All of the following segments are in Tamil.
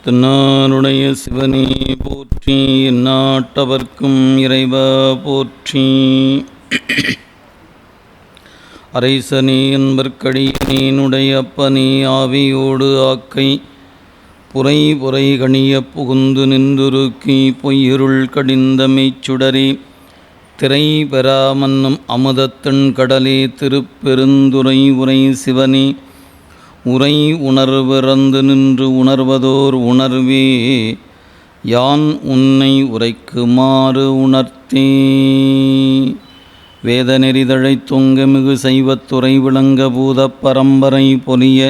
தென்னாருடைய சிவனே போற்றி, எந்நாட்டவர்க்கும் இறைவா போற்றி. அரைசனே என்பர்க்கடியேனுடைய அப்பனே, ஆவியோடு ஆக்கை புரை புரை கணிய புகுந்து நின்றுருக்கி பொய்யிருள் கடிந்த மெய்ச்சுடரே, திரை பெறாமன்னும் அமுதத்தன் கடலே, திருப்பெருந்துறை உரை சிவனே, உரை உணர்விறந்து நின்று உணர்வதோர் உணர்வே, யான் உன்னை உரைக்குமாறு உணர்த்தே. வேத நெறிதழை தொங்க மிகு சைவத்துறை விளங்க பூதப் பரம்பரை பொலிய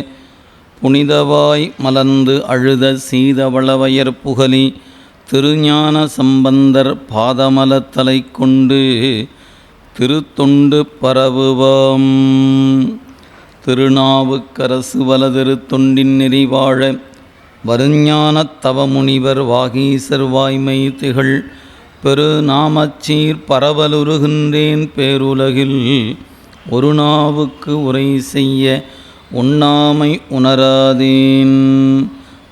புனிதவாய் மலர்ந்து அழுத சீதவளவயர் புகழி, திருஞான சம்பந்தர் பாதமலத்தலை கொண்டு திருத்தொண்டு பரவுவாம். திருநாவுக்கரசு வலதிரு தொண்டின் நெறிவாழ வருஞானத் தவமுனிவர் வாகீசர் வாய்மை திகழ் பெருநாமச்சீர் பரவலுருகின்றேன் பேருலகில், ஒரு நாவுக்கு உரை செய்ய உண்ணாமை உணராதேன்.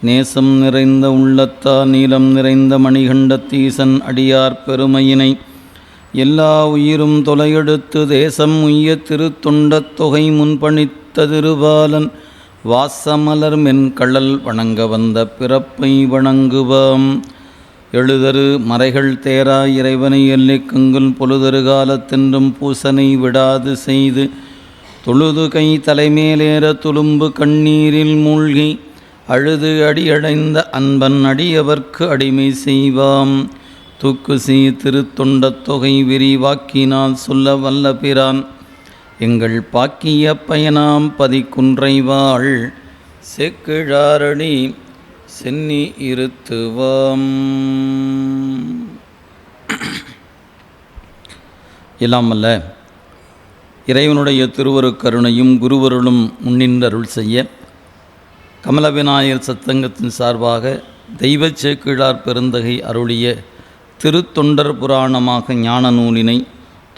நேசம் நிறைந்த உள்ளத்தார் நீலம் நிறைந்த மணிகண்டத்தீசன் அடியார் பெருமையினை எல்லா உயிரும் தொலையெடுத்து தேசம் உய்ய திருத்தொண்டத் தொகை முன்பணித்த திருபாலன் வாசமலர் மென்கழல் வணங்க வந்த பிறப்பை வணங்குவாம். எழுதரு மறைகள் தேரா இறைவனை எல்லைக்குங்குல் பொழுதரு காலத்தென்றும் பூசனை விடாது செய்து தொழுது கை தலைமேலேற துளும்பு கண்ணீரில் மூழ்கி அழுது அடியடைந்த அன்பன் அடியவர்க்கு அடிமை செய்வாம். தூக்குசி திருத்தொண்டத் தொகை விரிவாக்கினால் சொல்ல வல்ல பிரான், எங்கள் பாக்கிய பயனாம் பதிக்குன்றைவாள் செக்கிழாரணி சென்னி இருத்துவாம். எல்லாம் வல்ல இறைவனுடைய திருவருட்கருணையும் குருவருளும் முன்னின்றருள் செய்ய கமல விநாயகர் சத்சங்கத்தின் சார்பாக தெய்வச் சேக்கிழார் பெருந்தகை அருளிய திருத்தொண்டர் புராணமாக ஞான நூலினை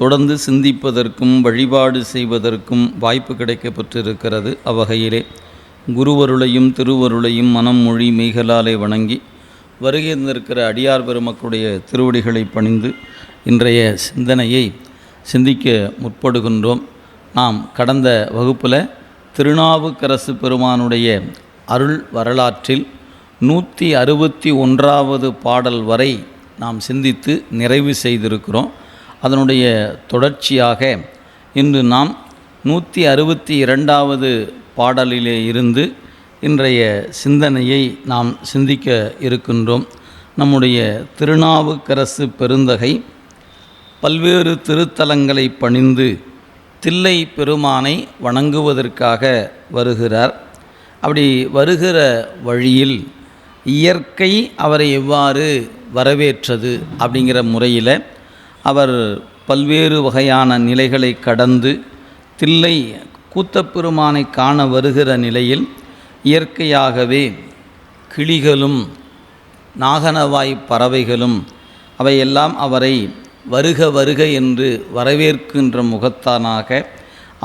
தொடர்ந்து சிந்திப்பதற்கும் வழிபாடு செய்வதற்கும் வாய்ப்பு கிடைக்கப்பெற்றிருக்கிறது. அவ்வகையிலே குருவருளையும் திருவருளையும் மனம் மொழி மெய்களாலே வணங்கி வருகின்றிருக்கிற அடியார் பெருமக்களுடைய திருவடிகளை பணிந்து இன்றைய சிந்தனையை சிந்திக்க முற்படுகின்றோம். நாம் கடந்த வகுப்பில் திருநாவுக்கரசு பெருமானுடைய அருள் வரலாற்றில் 161வது பாடல் வரை நாம் சிந்தித்து நிறைவு செய்திருக்கிறோம். அதனுடைய தொடர்ச்சியாக இன்று நாம் 162வது பாடலிலே இருந்து இன்றைய சிந்தனையை நாம் சிந்திக்க இருக்கின்றோம். நம்முடைய திருநாவுக்கரசு பெருந்தகை பல்வேறு திருத்தலங்களை பணிந்து தில்லை பெருமானை வணங்குவதற்காக வருகிறார். அப்படி வருகிற வழியில் இயற்கை அவரை எவ்வாறு வரவேற்றது அப்படிங்கிற முறையில் அவர் பல்வேறு வகையான நிலைகளை கடந்து தில்லை கூத்தப்பெருமானை காண வருகிற நிலையில் இயற்கையாகவே கிளிகளும் நாகனவாய் பறவைகளும் அவையெல்லாம் அவரை வருக வருக என்று வரவேற்கின்ற முகத்தானாக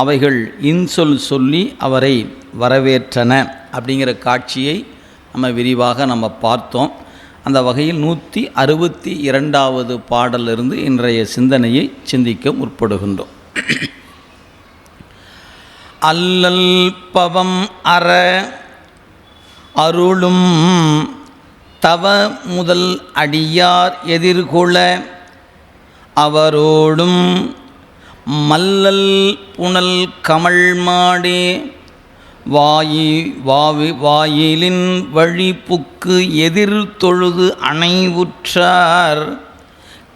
அவைகள் இன்சொல் சொல்லி அவரை வரவேற்றன அப்படிங்கிற காட்சியை நம்ம விரிவாக பார்த்தோம். அந்த வகையில் 162வது பாடலிருந்து இன்றைய சிந்தனையை சிந்திக்க முற்படுகின்றோம். அல்லல் பவம் அற அருளும் தவ முதல் அடியார் எதிர்கொள அவரோடும் மல்லல் புனல் கமல் மாடே வாயிலின் வழிப்புக்கு எதிர் தொழுது அணைவுற்றார்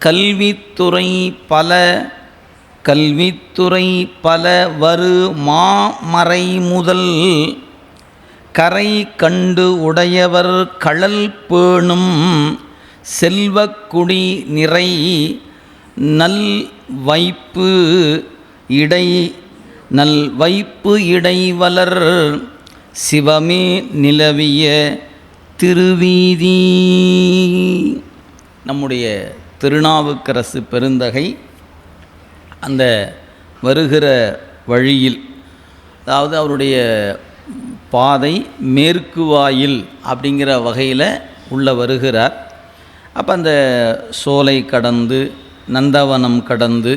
கல்வித்துறை பல வரு மாமறை முதல் கரை கண்டு உடையவர் கழல் பேணும் செல்வக்குடி நிறை நல் வைப்பு இடைவலர் சிவமே நிலவிய திருவீதி. நம்முடைய திருநாவுக்கரசு பெருந்தகை அந்த வருகிற வழியில், அதாவது அவருடைய பாதை மேற்கு வாயில் அப்படிங்கிற வகையில் உள்ள வருகிறார். அப்போ அந்த சோலை கடந்து நந்தவனம் கடந்து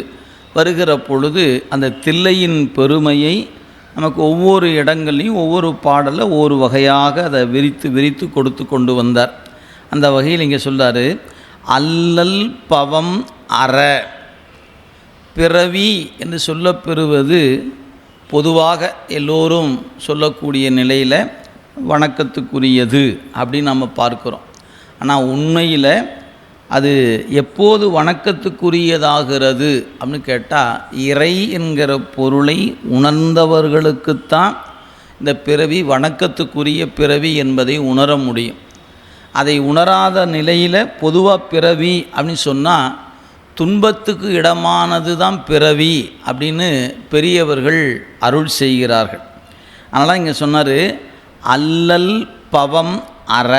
வருகிற பொழுது அந்த தில்லையின் பெருமையை நமக்கு ஒவ்வொரு இடங்கள்லையும் ஒவ்வொரு பாடலில் ஒவ்வொரு வகையாக அதை விரித்து விரித்து கொடுத்து கொண்டு வந்தார். அந்த வகையில் இங்கே சொல்கிறார், அல்லல் பவம் அற. பிறவி என்று சொல்லப்பெறுவது பொதுவாக எல்லோரும் சொல்லக்கூடிய நிலையில் வணக்கத்துக்குரியது அப்படின்னு நம்ம பார்க்குறோம். ஆனால் உண்மையில் அது எப்போது வணக்கத்துக்குரியதாகிறது அப்படின்னு கேட்டால், இறை என்கிற பொருளை உணர்ந்தவர்களுக்குத்தான் இந்த பிறவி வணக்கத்துக்குரிய பிறவி என்பதை உணர முடியும். அதை உணராத நிலையில் பொதுவாக பிறவி அப்படின்னு சொன்னால் துன்பத்துக்கு இடமானது தான் பிறவி அப்படின்னு பெரியவர்கள் அருள் செய்கிறார்கள். அதனால் இங்கே சொன்னார், அல்லல் பவம் அற.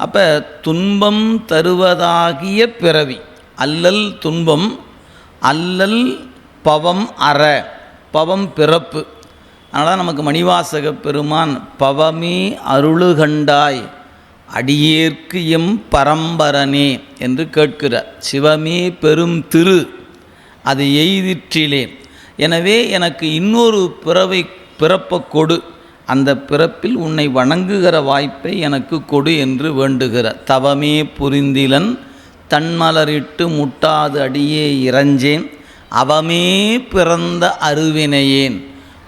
அப்போ துன்பம் தருவதாகிய பிறவி, அல்லல் துன்பம், அல்லல் பவம் அற, பவம் பிறப்பு. அதனால் நமக்கு மணிவாசக பெருமான் பவமே அருளுகண்டாய் அடியேற்கு எம் பரம்பரனே என்று கேட்கிறார். சிவமே பெரும் திரு அது எய்திற்றிலே, எனவே எனக்கு இன்னொரு பிறப்பை கொடு, அந்த பிறப்பில் உன்னை வணங்குகிற வாய்ப்பை எனக்கு கொடு என்று வேண்டுகிறார். தவமே புரிந்திலன் தன்மலரிட்டு முட்டாது அடியே இறஞ்சேன் அவமே பிறந்த அருவினையேன்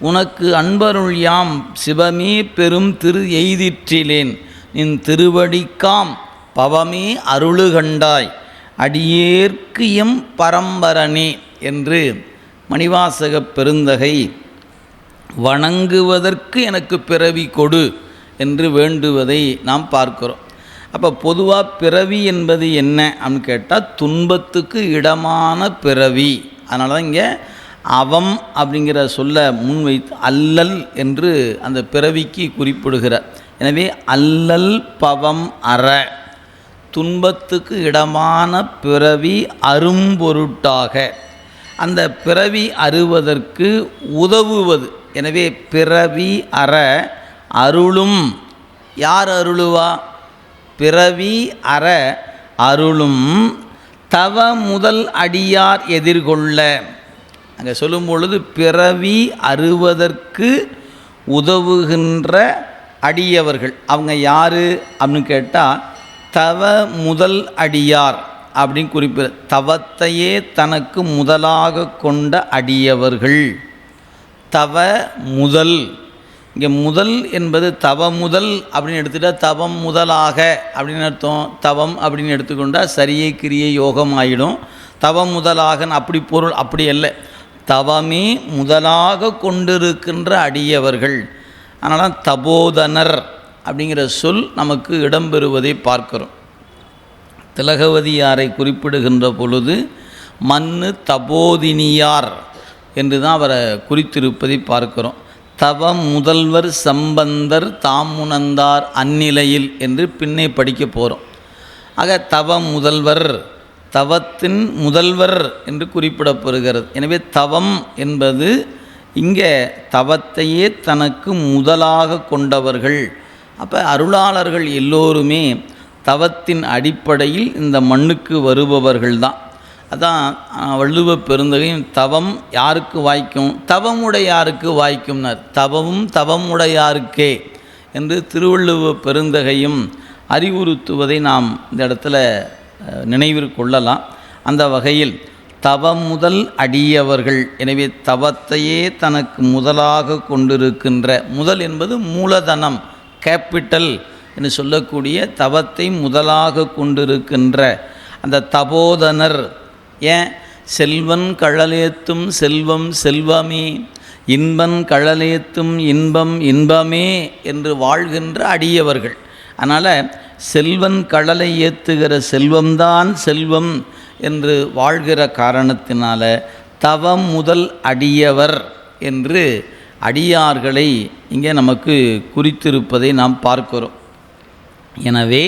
உனக்கு அன்பருள் யாம் சிவமே பெரும் திரு எய்திற்றிலேன் நின் திருவடிக்காம் பவமே அருளுகண்டாய் அடியேற்கு எம் பரம்பரனே என்று மணிவாசக பெருந்தகை வணங்குவதற்கு எனக்கு பிறவி கொடு என்று வேண்டுவதை நாம் பார்க்கிறோம். அப்போ பொதுவாக பிறவி என்பது என்ன அப்படின்னு கேட்டால், துன்பத்துக்கு இடமான பிறவி. அதனால தான் இங்கே அவம் அப்படிங்கிற சொல்ல முன்வைத்து அல்லல் என்று அந்த பிறவிக்கு குறிப்பிடுகிறார். எனவே அல்லல் பவம் அற, துன்பத்துக்கு இடமான பிறவி அரும்பொருட்டாக அந்த பிறவி அறுவதற்கு உதவுவது. எனவே பிறவி அற அருளும். யார் அருளுவா? பிறவி அற அருளும் தவ முதல் அடியார் எதிர்கொள்ள. அங்கே சொல்லும் பொழுது பிறவி அறுவதற்கு உதவுகின்ற அடியவர்கள் அவங்க யார் அப்படின்னு கேட்டால், தவ முதல் அடியார் அப்படின்னு குறிப்பிட, தவத்தையே தனக்கு முதலாக கொண்ட அடியவர்கள். தவ முதல், இங்கே முதல் என்பது தவ முதல் அப்படின்னு எடுத்துகிட்டா தவம் முதலாக அப்படின்னு அர்த்தம். தவம் அப்படின்னு எடுத்துக்கொண்டால் சரியை கிரியை யோகம் ஆகிடும். தவம் முதலாகன்னு அப்படி பொருள் அப்படி அல்ல, தவமே முதலாக கொண்டிருக்கின்ற அடியவர்கள். அதனால் தபோதனர் அப்படிங்கிற சொல் நமக்கு இடம்பெறுவதை பார்க்கிறோம். திலகவதியாரை குறிப்பிடுகின்ற பொழுது மண்ணு தபோதினியார் என்று தான் அவரை குறித்திருப்பதை பார்க்கிறோம். தவ முதல்வர் சம்பந்தர் தாமுணர்ந்தார் அந்நிலையில் என்று பின்னே படிக்க போகிறோம். ஆக தவ முதல்வர், தவத்தின் முதல்வர் என்று குறிப்பிடப்படுகிறது. எனவே தவம் என்பது இங்கே தவத்தையே தனக்கு முதலாக கொண்டவர்கள். அப்போ அருளாளர்கள் எல்லோருமே தவத்தின் அடிப்படையில் இந்த மண்ணுக்கு வருபவர்கள்தான். அதான் வள்ளுவ பெருந்தகையும் தவம் யாருக்கு வாய்க்கும், தவமுடையாருக்கு வாய்க்கும்னார். தவமும் தவமுடையாருக்கே என்று திருவள்ளுவ பெருந்தகையும் அறிவுறுத்துவதை நாம் இந்த இடத்துல நினைவில் கொள்ளலாம். அந்த வகையில் தவம் முதல் அடியவர்கள். எனவே தவத்தையே தனக்கு முதலாக கொண்டிருக்கின்ற, முதல் என்பது மூலதனம், கேபிட்டல் என்று சொல்லக்கூடிய தவத்தை முதலாக கொண்டிருக்கின்ற அந்த தபோதனர். ஏன் செல்வன் கழலேத்தும் செல்வம் செல்வமே, இன்பன் கழலேத்தும் இன்பம் இன்பமே என்று வாழ்கின்ற அடியவர்கள். அதனால் செல்வன் கடலை ஏற்றுகிற செல்வம்தான் செல்வம் என்று வாழ்கிற காரணத்தினால தவம் முதல் அடியவர் என்று அடியார்களை இங்கே நமக்கு குறித்திருப்பதை நாம் பார்க்கிறோம். எனவே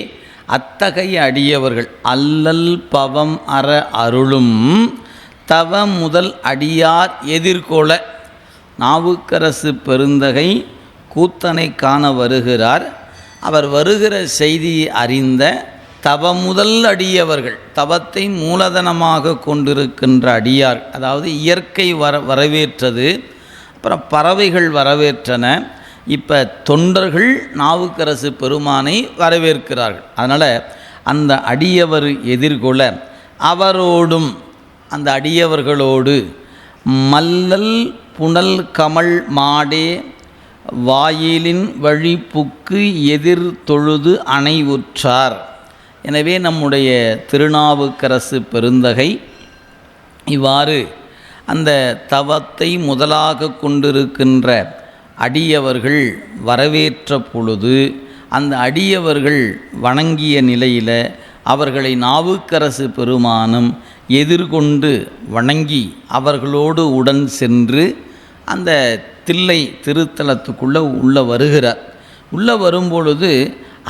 அத்தகைய அடியவர்கள் அல்லல் பவம் அற அருளும் தவ முதல் அடியார் எதிர்கொள்ள. நாவுக்கரசு பெருந்தகை கூத்தனை காண வருகிறார். அவர் வருகிற செய்தியை அறிந்த தவமுதல் அடியவர்கள், தவத்தை மூலதனமாக கொண்டிருக்கின்ற அடியார், அதாவது இயற்கை வரவேற்றது, அப்புறம் பறவைகள் வரவேற்றன, இப்போ தொண்டர்கள் நாவுக்கரசு பெருமானை வரவேற்கிறார்கள். அதனால் அந்த அடியவர் எதிர்கொள்ள அவரோடும் அந்த அடியவர்களோடு மல்லல் புனல் கமல் மாடே வாயிலின் வழிப்புக்கு எதிர் தொழுது அணை உற்றார். எனவே நம்முடைய திருநாவுக்கரசு பெருந்தகை இவ்வாறு அந்த தவத்தை முதலாக கொண்டிருக்கின்ற அடியவர்கள் வரவேற்ற பொழுது அந்த அடியவர்கள் வணங்கிய நிலையில் அவர்களை நாவுக்கரசு பெருமானும் எதிர்கொண்டு வணங்கி அவர்களோடு உடன் சென்று அந்த தில்லை திருத்தலத்துக்குள்ளே உள்ளே வருகிறார். உள்ளே வரும்பொழுது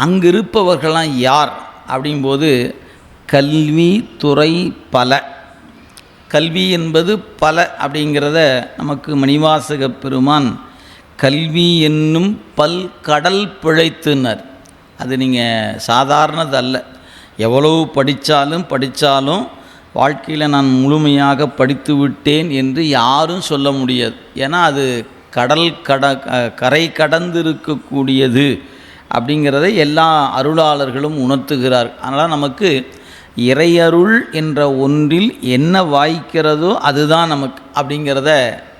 அங்கிருப்பவர்களாம் யார் அப்படிங்கும்போது கல்வி துறை பல, கல்வி என்பது பல அப்படிங்கிறத நமக்கு மணிவாசக பெருமான் கல்வி என்னும் பல்கடல் பிழைத்துனர். அது நீங்கள் சாதாரணதல்ல. எவ்வளவு படித்தாலும் வாழ்க்கையில் நான் முழுமையாக படித்து விட்டேன் என்று யாரும் சொல்ல முடியாது. ஏன்னா அது கரை கடந்து இருக்கக்கூடியது அப்படிங்கிறதை எல்லா அருளாளர்களும் உணர்த்துகிறார். அதனால் நமக்கு இறையருள் என்ற ஒன்றில் என்ன வாய்க்கிறதோ அதுதான் நமக்கு அப்படிங்கிறத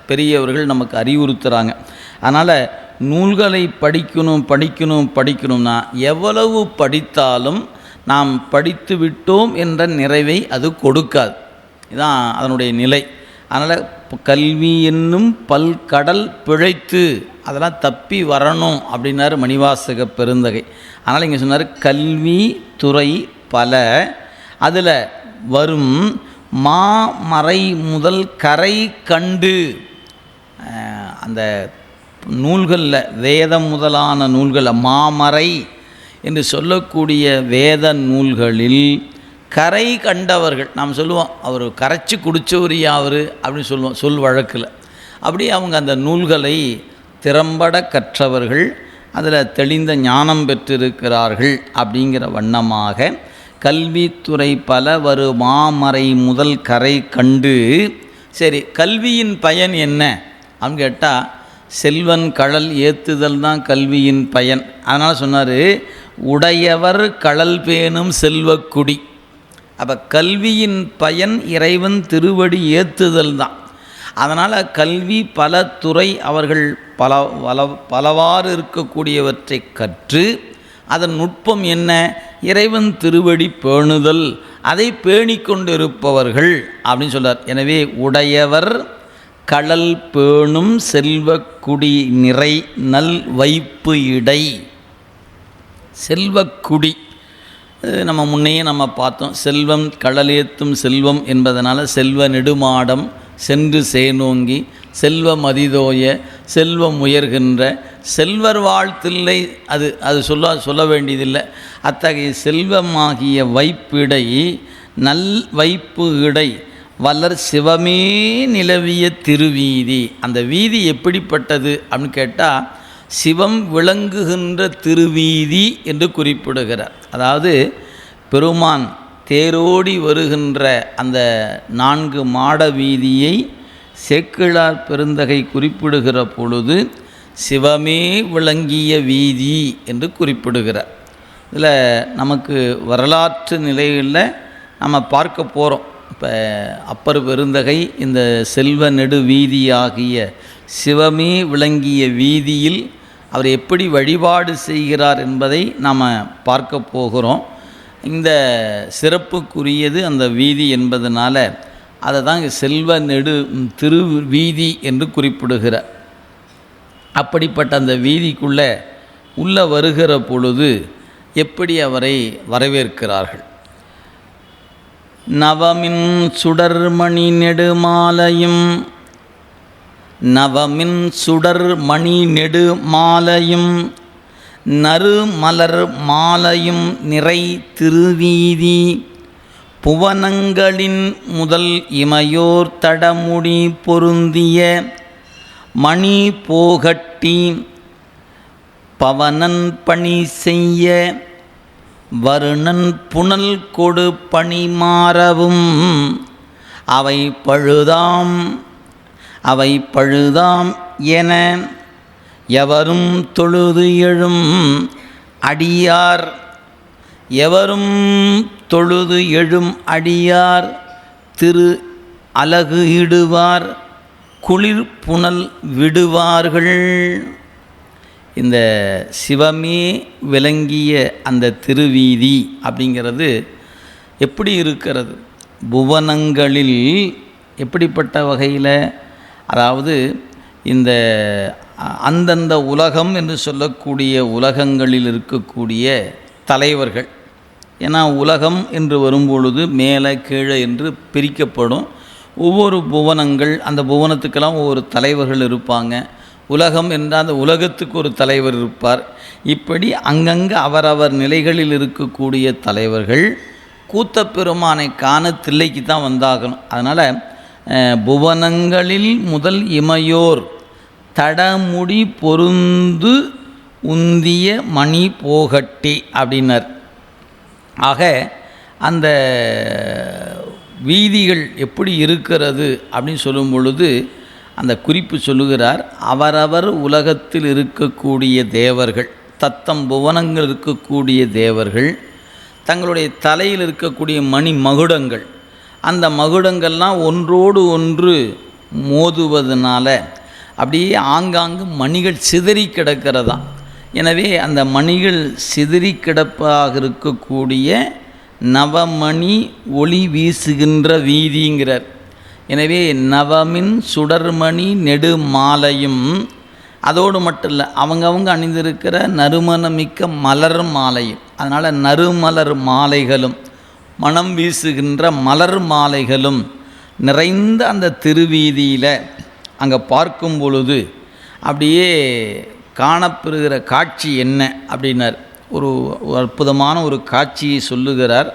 பெரியவர்கள் நமக்கு அறிவுறுத்துகிறாங்க. அதனால் நூல்களை படிக்கணும்னா எவ்வளவு படித்தாலும் நாம் படித்து விட்டோம் என்ற நிறைவை அது கொடுக்காது. இதுதான் அதனுடைய நிலை. அதனால் கல்வி என்னும் பல்கடல் பிழைத்து அதெல்லாம் தப்பி வரணும் அப்படின்னாரு மணிவாசக பெருந்தகை. அதனால் இங்கே சொன்னார் கல்வி துறை பல, அதில் வரும் மாமறை முதல் கரை கண்டு. அந்த நூல்களில் வேதம் முதலான நூல்கள் மாமறை என்று சொல்லக்கூடிய வேத நூல்களில் கரை கண்டவர்கள், நாம் சொல்லுவோம் அவர் கரைச்சி குடித்தவர் யாவர் அப்படின்னு சொல்லுவோம் சொல் வழக்கில். அப்படி அவங்க அந்த நூல்களை திறம்பட கற்றவர்கள், அதில் தெளிந்த ஞானம் பெற்றிருக்கிறார்கள். அப்படிங்கிற வண்ணமாக கல்வித்துறை பல வரு மாமறை முதல் கரை கண்டு. சரி, கல்வியின் பயன் என்ன அப்படின்னு கேட்டால் செல்வன் கழல் ஏற்றுதல் தான் கல்வியின் பயன். அதனால் சொன்னார் உடையவர் கழல் பேணும் செல்வக்குடி. அப்போ கல்வியின் பயன் இறைவன் திருவடி ஏற்றுதல் தான். அதனால் கல்வி பல துறை அவர்கள் பலவாறு இருக்கக்கூடியவற்றை கற்று அதன் நுட்பம் என்ன, இறைவன் திருவடி பேணுதல், அதை பேணிக்கொண்டிருப்பவர்கள் அப்படின்னு சொல்கிறார். எனவே உடையவர் கழல் பேணும் செல்வக்குடி நிறை நல் வைப்பு இடை. செல்வக்குடி நம்ம முன்னையே பார்த்தோம். செல்வம் கடலேத்தும் செல்வம் என்பதனால செல்வ நெடுமாடம் சென்று சேனோங்கி செல்வ மதிதோய செல்வம் உயர்கின்ற செல்வர் வாழ்த்தில்லை. அது சொல்ல வேண்டியதில்லை. அத்தகைய செல்வமாகிய வைப்பிடை நல் வைப்பு இடை வளர் சிவமே நிலவிய திருவீதி. அந்த வீதி எப்படிப்பட்டது அப்படின்னு கேட்டால் சிவம் விளங்குகின்ற திருவீதி என்று குறிப்பிடுகிறார். அதாவது பெருமான் தேரோடி வருகின்ற அந்த 4 மாட வீதியை சேக்கிழார் பெருந்தகை குறிப்பிடுகிற பொழுது சிவமே விளங்கிய வீதி என்று குறிப்பிடுகிறார். இதில் நமக்கு வரலாற்று நிலையில் நம்ம பார்க்க போகிறோம். இப்போ அப்பர் பெருந்தகை இந்த செல்வ நெடு வீதியாகிய சிவமே விளங்கிய வீதியில் அவர் எப்படி வழிபாடு செய்கிறார் என்பதை நாம் பார்க்க போகிறோம். இந்த சிறப்புக்குரியது அந்த வீதி என்பதனால அதை தான் செல்வ நெடு திரு வீதி என்று குறிப்பிடுகிறார். அப்படிப்பட்ட அந்த வீதிக்குள்ளே உள்ளே வருகிற பொழுது எப்படி அவரை வரவேற்கிறார்கள். நவமின் சுடர்மணி நெடுமாலையும் நவமின் சுடர்மணி நெடுமாலையும் நறுமலர் மாலையும் நிறை திருவீதி புவனங்களின் முதல் இமையோர் தடமுடி பொருந்திய மணி போகட்டி பவனன் பணி செய்ய வருணன் புனல் கொடு பணி மாறவும் அவை பழுதாம் என எவரும் தொழுது எழும் அடியார் திரு அலகு இடுவார் குளிர் புனல் விடுவார்கள். இந்த சிவமே விளங்கிய அந்த திருவீதி அப்படிங்கிறது எப்படி இருக்கிறது? புவனங்களில் எப்படிப்பட்ட வகையில், அதாவது இந்த அந்தந்த உலகம் என்று சொல்லக்கூடிய உலகங்களில் இருக்கக்கூடிய தலைவர்கள், ஏன்னா உலகம் என்று வரும்பொழுது மேலே கீழே என்று பிரிக்கப்படும். ஒவ்வொரு புவனங்கள், அந்த புவனத்துக்கெல்லாம் ஒவ்வொரு தலைவர்கள் இருப்பாங்க. உலகம் என்றால் அந்த உலகத்துக்கு ஒரு தலைவர் இருப்பார். இப்படி அங்கங்கே அவரவர் நிலைகளில் இருக்கக்கூடிய தலைவர்கள் கூத்தப்பெருமானை காண தில்லைக்கு தான் வந்தாகணும். அதனால் புவனங்களில் முதல் இமையோர் தடமுடி பொருந்து உந்திய மணி போகட்டி அப்படின்னார். ஆக அந்த வீதிகள் எப்படி இருக்கிறது அப்படின்னு சொல்லும் பொழுது அந்த குறிப்பு சொல்லுகிறார். அவரவர் உலகத்தில் இருக்கக்கூடிய தேவர்கள், தத்தம் புவனங்கள் இருக்கக்கூடிய தேவர்கள் தங்களுடைய தலையில் இருக்கக்கூடிய மணி மகுடங்கள், அந்த மகுடங்கள்லாம் ஒன்றோடு ஒன்று மோதுவதனால அப்படியே ஆங்காங்கு மணிகள் சிதறி கிடக்கிறதா. எனவே அந்த மணிகள் சிதறி கிடப்பாக இருக்கக்கூடிய நவமணி ஒளி வீசுகின்ற வீதிங்கிறார். எனவே நவமின் சுடர்மணி நெடு மாலையும், அதோடு மட்டும் இல்லை, அவங்கவுங்க அணிந்திருக்கிற நறுமணமிக்க மலர் மாலையும், அதனால் நறுமலர் மாலைகளும் மனம் வீசுகின்ற மலர் மாலைகளும் நிறைந்த அந்த திருவீதியில் அங்கே பார்க்கும் பொழுது அப்படியே காணப்பெறுகிற காட்சி என்ன அப்படின்னார். ஒரு அற்புதமான ஒரு காட்சியை சொல்லுகிறார்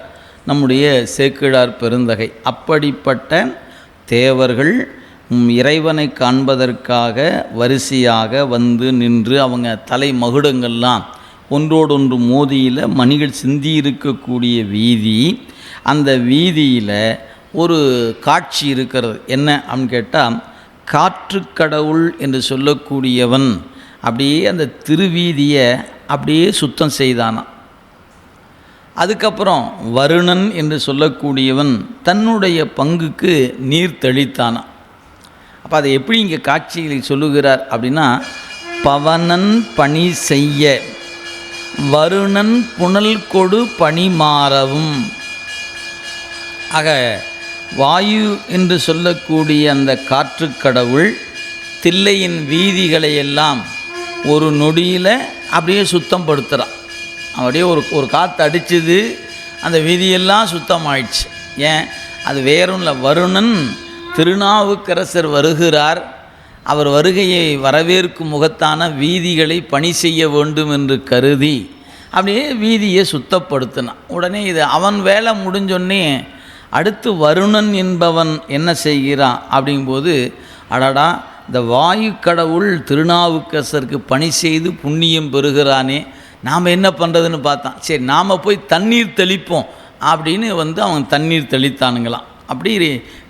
நம்முடைய சேக்கிழார் பெருந்தகை. அப்படிப்பட்ட தேவர்கள் இறைவனை காண்பதற்காக வரிசையாக வந்து நின்று அவங்க தலை மகுடங்கள்லாம் ஒன்றோடொன்று மோதியில் மணிகள் சிந்தி இருக்கக்கூடிய வீதி. அந்த வீதியில் ஒரு காட்சி இருக்கிறது. என்ன அப்படின்னு கேட்டால், காற்று கடவுள் என்று சொல்லக்கூடியவன் அப்படியே அந்த திருவீதியை அப்படியே சுத்தம் செய்தானான். அதுக்கப்புறம் வருணன் என்று சொல்லக்கூடியவன் தன்னுடைய பங்குக்கு நீர் தெளித்தானான். அப்போ அதை எப்படி இங்கே காட்சியில் சொல்லுகிறார் அப்படின்னா, பவனன் பணி செய்ய வருணன் புனல் கொடு பணி மாறவும். ஆக வாயு என்று சொல்லக்கூடிய அந்த காற்று கடவுள் தில்லையின் வீதிகளை எல்லாம் ஒரு நொடியில் அப்படியே சுத்தப்படுத்துகிறான். அப்படியே ஒரு காற்று அடிச்சுது, அந்த வீதியெல்லாம் சுத்தமாயிடுச்சு. ஏன்? அது வேறும் இல்லை, வருணன் திருநாவுக்கரசர் வருகிறார், அவர் வருகையை வரவேற்கும் முகத்தான வீதிகளை பணி செய்ய வேண்டும் என்று கருதி அப்படியே வீதியை சுத்தப்படுத்தினான். உடனே இது அவன் வேலை முடிஞ்சோடனே அடுத்து வருணன் என்பவன் என்ன செய்கிறான் அப்படிங்கும்போது, அடடா, இந்த வாயு கடவுள் திருநாவுக்கரசருக்கு பணி செய்து புண்ணியம் பெறுகிறானே, நாம் என்ன பண்ணுறதுன்னு பார்த்தான். சரி, நாம் போய் தண்ணீர் தெளிப்போம் அப்படின்னு அவன் தண்ணீர் தெளித்தானுங்களாம். அப்படி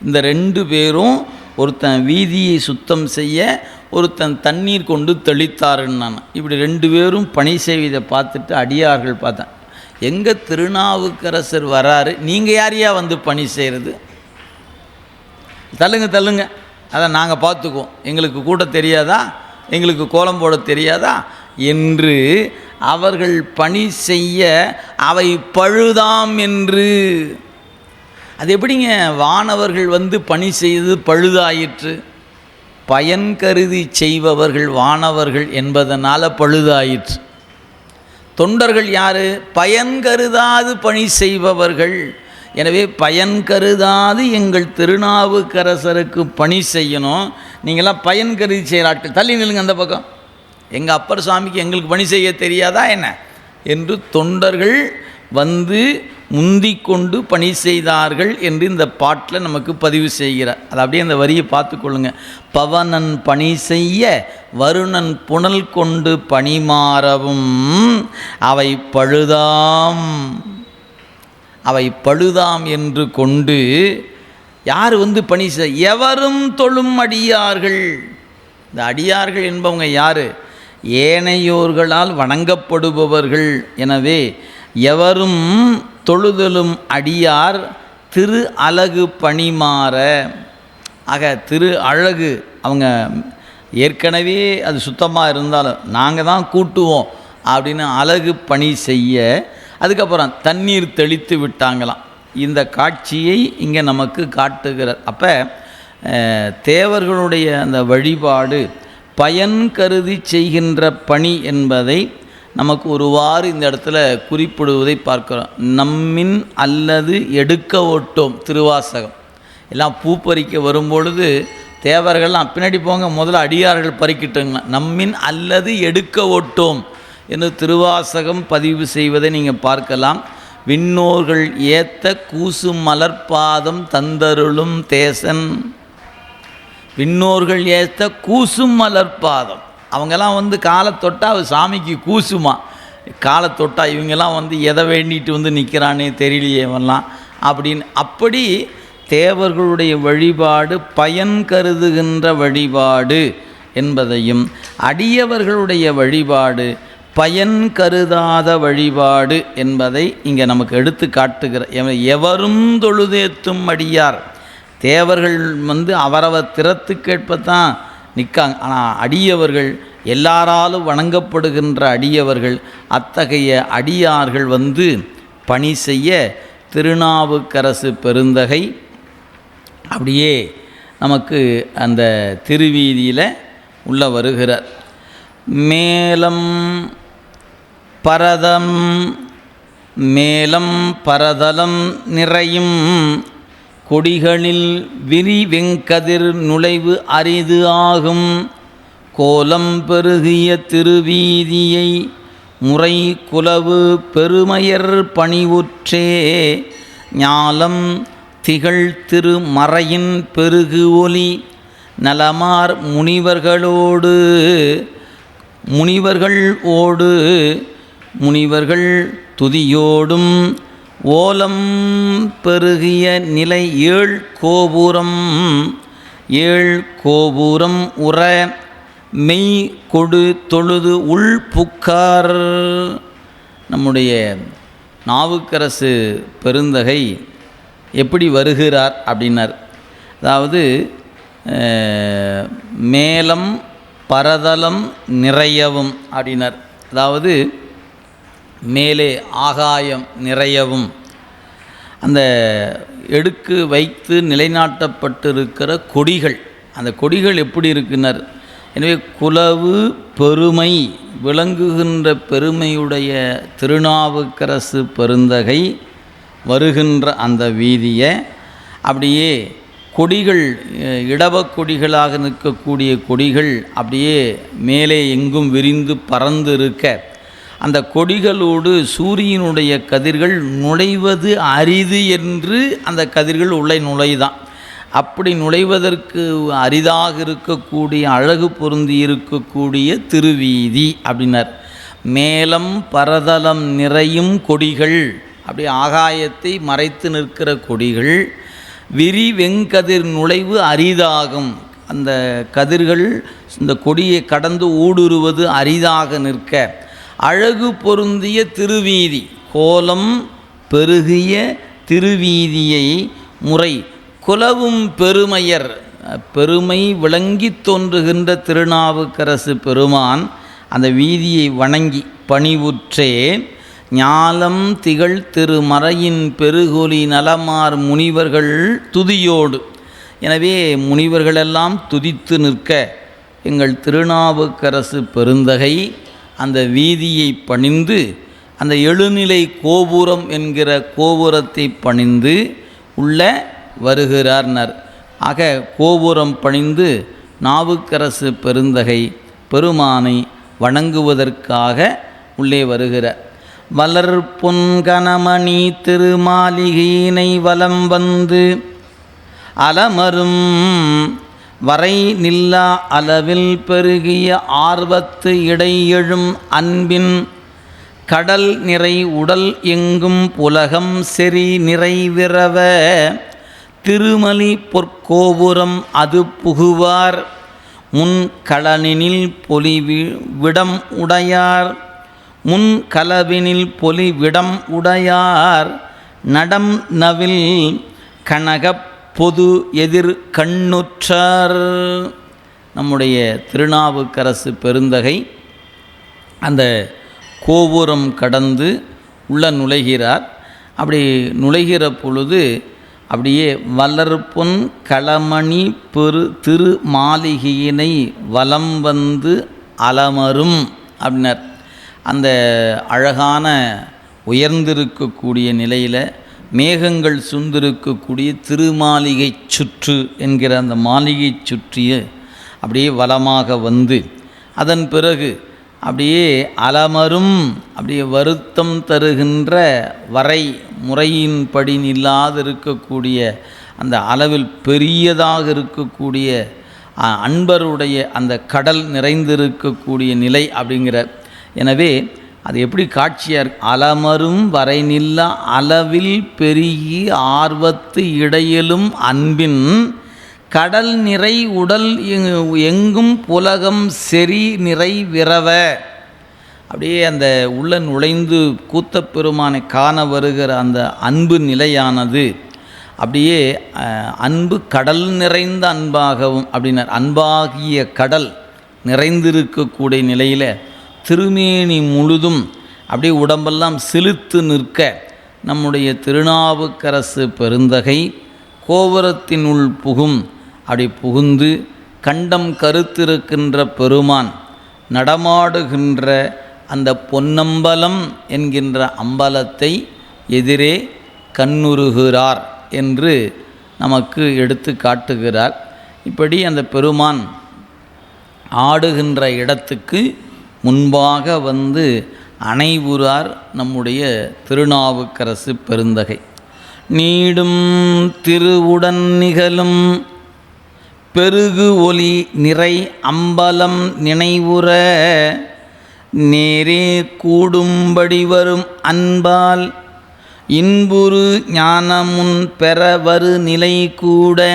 இந்த ரெண்டு பேரும், ஒருத்தன் வீதியை சுத்தம் செய்ய, ஒருத்தன் தண்ணீர் கொண்டு தெளித்தாருன்னு நான். இப்படி ரெண்டு பேரும் பணி செய்வதை பார்த்துட்டு அடியார்கள் பார்த்தேன், எங்கே திருநாவுக்கரசர் வராரு, நீங்கள் யாரையா வந்து பணி செய்கிறது? தள்ளுங்க, அதை நாங்கள் பார்த்துக்குவோம், எங்களுக்கு கூட தெரியாதா, எங்களுக்கு கோலம் போட தெரியாதா என்று அவர்கள் பணி செய்ய அவை பழுதாம் என்று. அது எப்படிங்க வானவர்கள் வந்து பணி செய்து பழுதாயிற்று? பயன் கருதி செய்பவர்கள் வானவர்கள் என்பதனால் பழுதாயிற்று. தொண்டர்கள் யார்? பயன் கருதாது பணி செய்பவர்கள். எனவே பயன் கருதாது எங்கள் திருநாவுக்கரசருக்கு பணி செய்யணும், நீங்களாம் பயன் கருதி செய்கிறார்கள், தள்ளி நில்லுங்க அந்த பக்கம், எங்கள் அப்பர் சுவாமிக்கு எங்களுக்கு பணி செய்ய தெரியாதா என்ன என்று தொண்டர்கள் வந்து முந்திக் கொண்டு பணி செய்தார்கள் என்று இந்த பாட்டில் நமக்கு பதிவு செய்கிறார். அது அப்படியே அந்த வரியை பார்த்துக்கொள்ளுங்க. பவனன் பணி செய்ய வருணன் புனல் கொண்டு பணிமாறவும் அவை பழுதாம் என்று கொண்டு யார் பணி செய் எவரும் தொழும் அடியார்கள். இந்த அடியார்கள் என்பவங்க யார்? ஏனையோர்களால் வணங்கப்படுபவர்கள். எனவே எவரும் தொழுதலும் அடியார் திரு அழகு பணிமாற. ஆக திரு அழகு அவங்க ஏற்கனவே அது சுத்தமாக இருந்தாலும் நாங்கள் தான் கூட்டுவோம் அப்படின்னு அழகு பணி செய்ய அதுக்கப்புறம் தண்ணீர் தெளித்து விட்டாங்களாம். இந்த காட்சியை இங்கே நமக்கு காட்டுகிறார். அப்போ தேவர்களுடைய அந்த வழிபாடு பயன் கருதி செய்கின்ற பணி என்பதை நமக்கு ஒருவாறு இந்த இடத்துல குறிப்பிடுவதை பார்க்கிறோம். நம்மின் அல்லது எடுக்க ஓட்டோம். திருவாசகம் எல்லாம் பூ பறிக்க வரும்பொழுது தேவர்கள்லாம் பின்னாடி போங்க, முதல்ல அடியார்கள் பறிக்கிட்டுங்களா. நம்மின் அல்லது எடுக்க ஓட்டோம் என்று திருவாசகம் பதிவு செய்வதை நீங்கள் பார்க்கலாம். விண்ணோர்கள் ஏத்த கூசு மலர்பாதம் தந்தருளும் தேசன். விண்ணோர்கள் ஏத்த கூசும் மலர்பாதம். அவங்கெல்லாம் காலை தொட்டால் சாமிக்கு கூசுமா. காலை தொட்டால் இவங்கெல்லாம் எதை வேண்டிட்டு நிற்கிறானே தெரியலையே இவெல்லாம் அப்படின்னு. அப்படி தேவர்களுடைய வழிபாடு பயன் கருதுகின்ற வழிபாடு என்பதையும், அடியவர்களுடைய வழிபாடு பயன் கருதாத வழிபாடு என்பதை இங்கே நமக்கு எடுத்து காட்டுகிற. எவரும் தொழுதேத்தும் அடியார். தேவர்கள் அவரவர் திறத்துக்கேற்பத்தான் நிற்காங்க. ஆனால் அடியவர்கள் எல்லாராலும் வணங்கப்படுகின்ற அடியவர்கள், அத்தகைய அடியார்கள் பணி செய்ய திருநாவுக்கரசு பெருந்தகை அப்படியே நமக்கு அந்த திருவீதியில் உள்ள வருகிறார். மேலம் பரதலம் நிறையும் கொடிகளில் விரி வெங்கதிர் நுழைவு அரிது ஆகும் கோலம் பெருகிய திருவீதியை முறை குலவு பெருமையர் பணிவுற்றே ஞாலம் திகழ் திருமறையின் பெருகு ஒலி நலமார் முனிவர்கள் துதியோடும் ஓலம் பெருகிய நிலை ஏழ் கோபுரம் உற மெய் கொடு தொழுது உள் புக்கார். நம்முடைய நாவுக்கரசு பெருந்தகை எப்படி வருகிறார் அப்படின்னார். அதாவது மேலம் பரதலம் நிறையவும் அப்படின்னார். அதாவது மேலே ஆகாயம் நிறையவும் அந்த எடுக்கு வைத்து நிலைநாட்டப்பட்டிருக்கிற கொடிகள், அந்த கொடிகள் எப்படி இருக்குனர். எனவே குலவு பெருமை விளங்குகின்ற பெருமையுடைய திருநாவுக்கரசு பெருந்தகை வருகின்ற அந்த வீதியை அப்படியே கொடிகள், இடவக் கொடிகளாக நிற்கக்கூடிய கொடிகள் அப்படியே மேலே எங்கும் விரிந்து பறந்து இருக்க, அந்த கொடிகளோடு சூரியனுடைய கதிர்கள் நுழைவது அரிது என்று அந்த கதிர்கள் உள்ளே நுழைதான். அப்படி நுழைவதற்கு அரிதாக இருக்கக்கூடிய அழகு பொருந்தி இருக்கக்கூடிய திருவீதி அப்படின்னார். மேலம் பரதலம் நிறையும் கொடிகள், அப்படி ஆகாயத்தை மறைத்து நிற்கிற கொடிகள், விரி வெங்கதிர் நுழைவு அரிதாகும், அந்த கதிர்கள் இந்த கொடியை கடந்து ஊடுருவது அரிதாக நிற்க, அழகு பொருந்திய திருவீதி, கோலம் பெருகிய திருவீதியை முறை குலவும் பெருமையர், பெருமை விளங்கி தோன்றுகின்ற திருநாவுக்கரசு பெருமான் அந்த வீதியை வணங்கி பணிவுற்றே ஞாலம் திகழ் திருமறையின் பெருகொலி நலமார் முனிவர்கள் துதியோடு. எனவே முனிவர்களெல்லாம் துதித்து நிற்க எங்கள் திருநாவுக்கரசு பெருந்தகை அந்த வீதியை பணிந்து அந்த எழுநிலை கோபுரம் என்கிற கோபுரத்தை பணிந்து உள்ள வருகிறார்னர். ஆக கோபுரம் பணிந்து நாவுக்கரசு பெருந்தகை பெருமானை வணங்குவதற்காக உள்ளே வருகிறார். வளர் பொன்கணமணி திருமாளிகையினை வலம் வந்து அலமரும் வரை நில்லா அளவில் பெருகிய ஆர்வத்து இடையெழும் அன்பின் கடல் நிறை உடல் எங்கும் புலகம் செறி நிறைவிரவ திருமலி பொற்கோபுரம் அது புகுவார் முன் களனினில் பொலிவிடம் உடையார் முன் களவினில் பொலிவிடம் உடையார் நடம் நவில் கனகப் பொது எதிர் கண்ணுற்றார். நம்முடைய திருநாவுக்கரசு பெருந்தகை அந்த கோபுரம் கடந்து உள்ள நுழைகிறார். அப்படி நுழைகிற பொழுது அப்படியே வளர்பொன் களமணி திரு மாளிகையினை வலம் வந்து அலமரும் அப்படின்னார். அந்த அழகான உயர்ந்திருக்கக்கூடிய நிலையில் மேகங்கள் சுந்திருக்கக்கூடிய திருமாளிகை சுற்று என்கிற அந்த மாளிகை சுற்றிய அப்படியே வலமாக வந்து அதன் பிறகு அப்படியே அலமரும் அப்படியே வருத்தம் தருகின்ற வரை முறையின்படி இல்லாது இருக்கக்கூடிய அந்த அளவில் பெரியதாக இருக்கக்கூடிய அன்பருடைய அந்த கடல் நிறைந்திருக்கக்கூடிய நிலை அப்படிங்கிற. எனவே அது எப்படி காட்சியார் அலமரும் வரை நில்லா அளவில் பெருகி ஆர்வத்து இடையிலும் அன்பின் கடல் நிறை உடல் எங்கும் புலகம் செறி நிறை விரவ. அப்படியே அந்த உள்ள நுழைந்து கூத்தப்பெருமானை காண வருகிற அந்த அன்பு நிலையானது அப்படியே அன்பு கடல் நிறைந்த அன்பாகவும் அப்படின்னார். அன்பாகிய கடல் நிறைந்திருக்கக்கூடிய நிலையில் திருமேனி முழுதும் அப்படியே உடம்பெல்லாம் சிலிர்த்து நிற்க நம்முடைய திருநாவுக்கரசு பெருந்தகை கோபுரத்தினுள் புகும். அப்படி புகுந்து கண்டம் கருத்திருக்கின்ற பெருமான் நடமாடுகின்ற அந்த பொன்னம்பலம் என்கின்ற அம்பலத்தை எதிரே கண்ணுறுகிறார் என்று நமக்கு எடுத்து காட்டுகிறார். இப்படி அந்த பெருமான் ஆடுகின்ற இடத்துக்கு முன்பாக வந்து அணைவுறார் நம்முடைய திருநாவுக்கரசு பெருந்தகை. நீடும் திருவுடன் நிகழும் பெருகு ஒலி நிறை அம்பலம் நினைவுற நேரே கூடும்படி வரும் அன்பால் இன்புறு ஞானமுன் பெற வரு நிலை கூட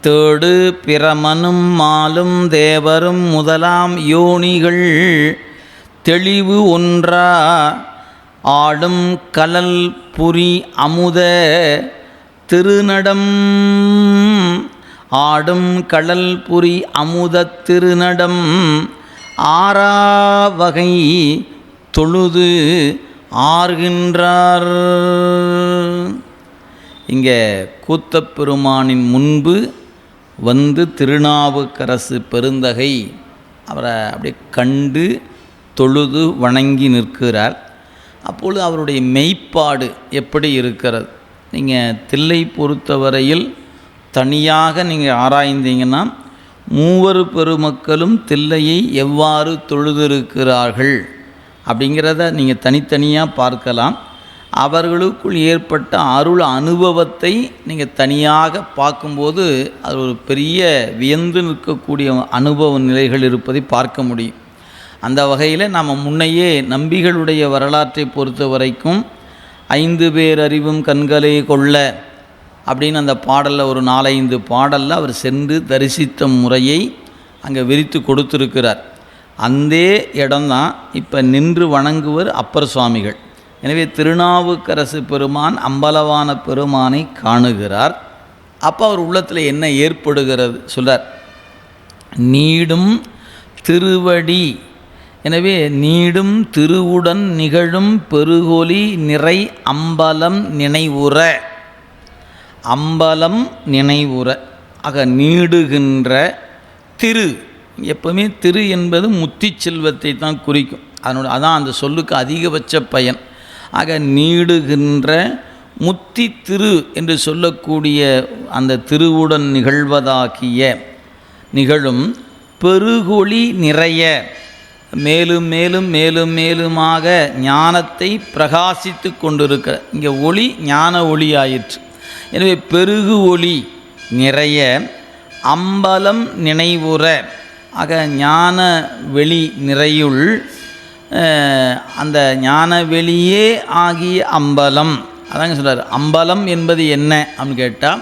தேடு பிரமனும் மாலும் தேவரும் முதலாம் யோனிகள் தெளிவு ஒன்றா ஆடும் கலல் புரி அமுத திருநடம் ஆடும் கடல் புரி அமுத திருநடம் ஆறாவகை தொழுது ஆர்கின்றார். இங்கே கூத்தப்பெருமானின் முன்பு வந்து திருநாவுக்கரசு பெருந்தகை அவரை அப்படியே கண்டு தொழுது வணங்கி நிற்கிறார். அப்பொழுது அவருடைய மெய்ப்பாடு எப்படி இருக்கிறது? நீங்கள் தில்லை பொறுத்தவரையில் தனியாக நீங்கள் ஆராய்ந்தீங்கன்னா மூவர் பெருமக்களும் தில்லையை எவ்வாறு தொழுதிருக்கிறார்கள் அப்படிங்கிறத நீங்கள் தனித்தனியாக பார்க்கலாம். அவர்களுக்குள் ஏற்பட்ட அருள் அனுபவத்தை நீங்கள் தனியாக பார்க்கும்போது அது ஒரு பெரிய வியந்து நிற்கக்கூடிய அனுபவ நிலைகள் இருப்பதை பார்க்க முடியும். அந்த வகையில் நாம் முன்னையே நம்பிகளுடைய வரலாற்றை பொறுத்த வரைக்கும் 5 பேர் அறிவும் கண்களை கொள்ள அப்படின்னு அந்த பாடலில் ஒரு 4-5 பாடலில் அவர் சென்று தரிசித்த முறையை அங்கே விரித்து கொடுத்துருக்கிறார். அந்த இடம்தான் இப்போ நின்று வணங்குவர் அப்பர் சுவாமிகள். எனவே திருநாவுக்கரசு பெருமான் அம்பலவான பெருமானை காணுகிறார். அப்போ அவர் உள்ளத்தில் என்ன ஏற்படுகிறது சொல்றார். நீடும் திருவடி. எனவே நீடும் திருவுடன் நிகழும் பெருகொலி நிறை அம்பலம் நினைவுற. அம்பலம் நினைவுற ஆக நீடுகின்ற திரு. எப்பவுமே திரு என்பது முத்தி செல்வத்தை தான் குறிக்கும். அதான் அந்த சொல்லுக்கு அதிகபட்ச பயன். ஆக நீடுகின்ற முத்தி திரு என்று சொல்லக்கூடிய அந்த திருவுடன் நிகழ்வதாகிய நிகழும் பெருகொளி நிறைய. மேலும் மேலும் மேலும் மேலுமாக ஞானத்தை பிரகாசித்து கொண்டிருக்கிற இங்கே ஒளி ஞான ஒளி ஆயிற்று. எனவே பெருகு ஒளி நிறைய அம்பலம் நினைவுற, ஆக ஞான வெளி நிறையுள் அந்த ஞான வெளியே ஆகிய அம்பலம். அதாங்க சொல்கிறார். அம்பலம் என்பது என்ன அப்படின்னு கேட்டால்,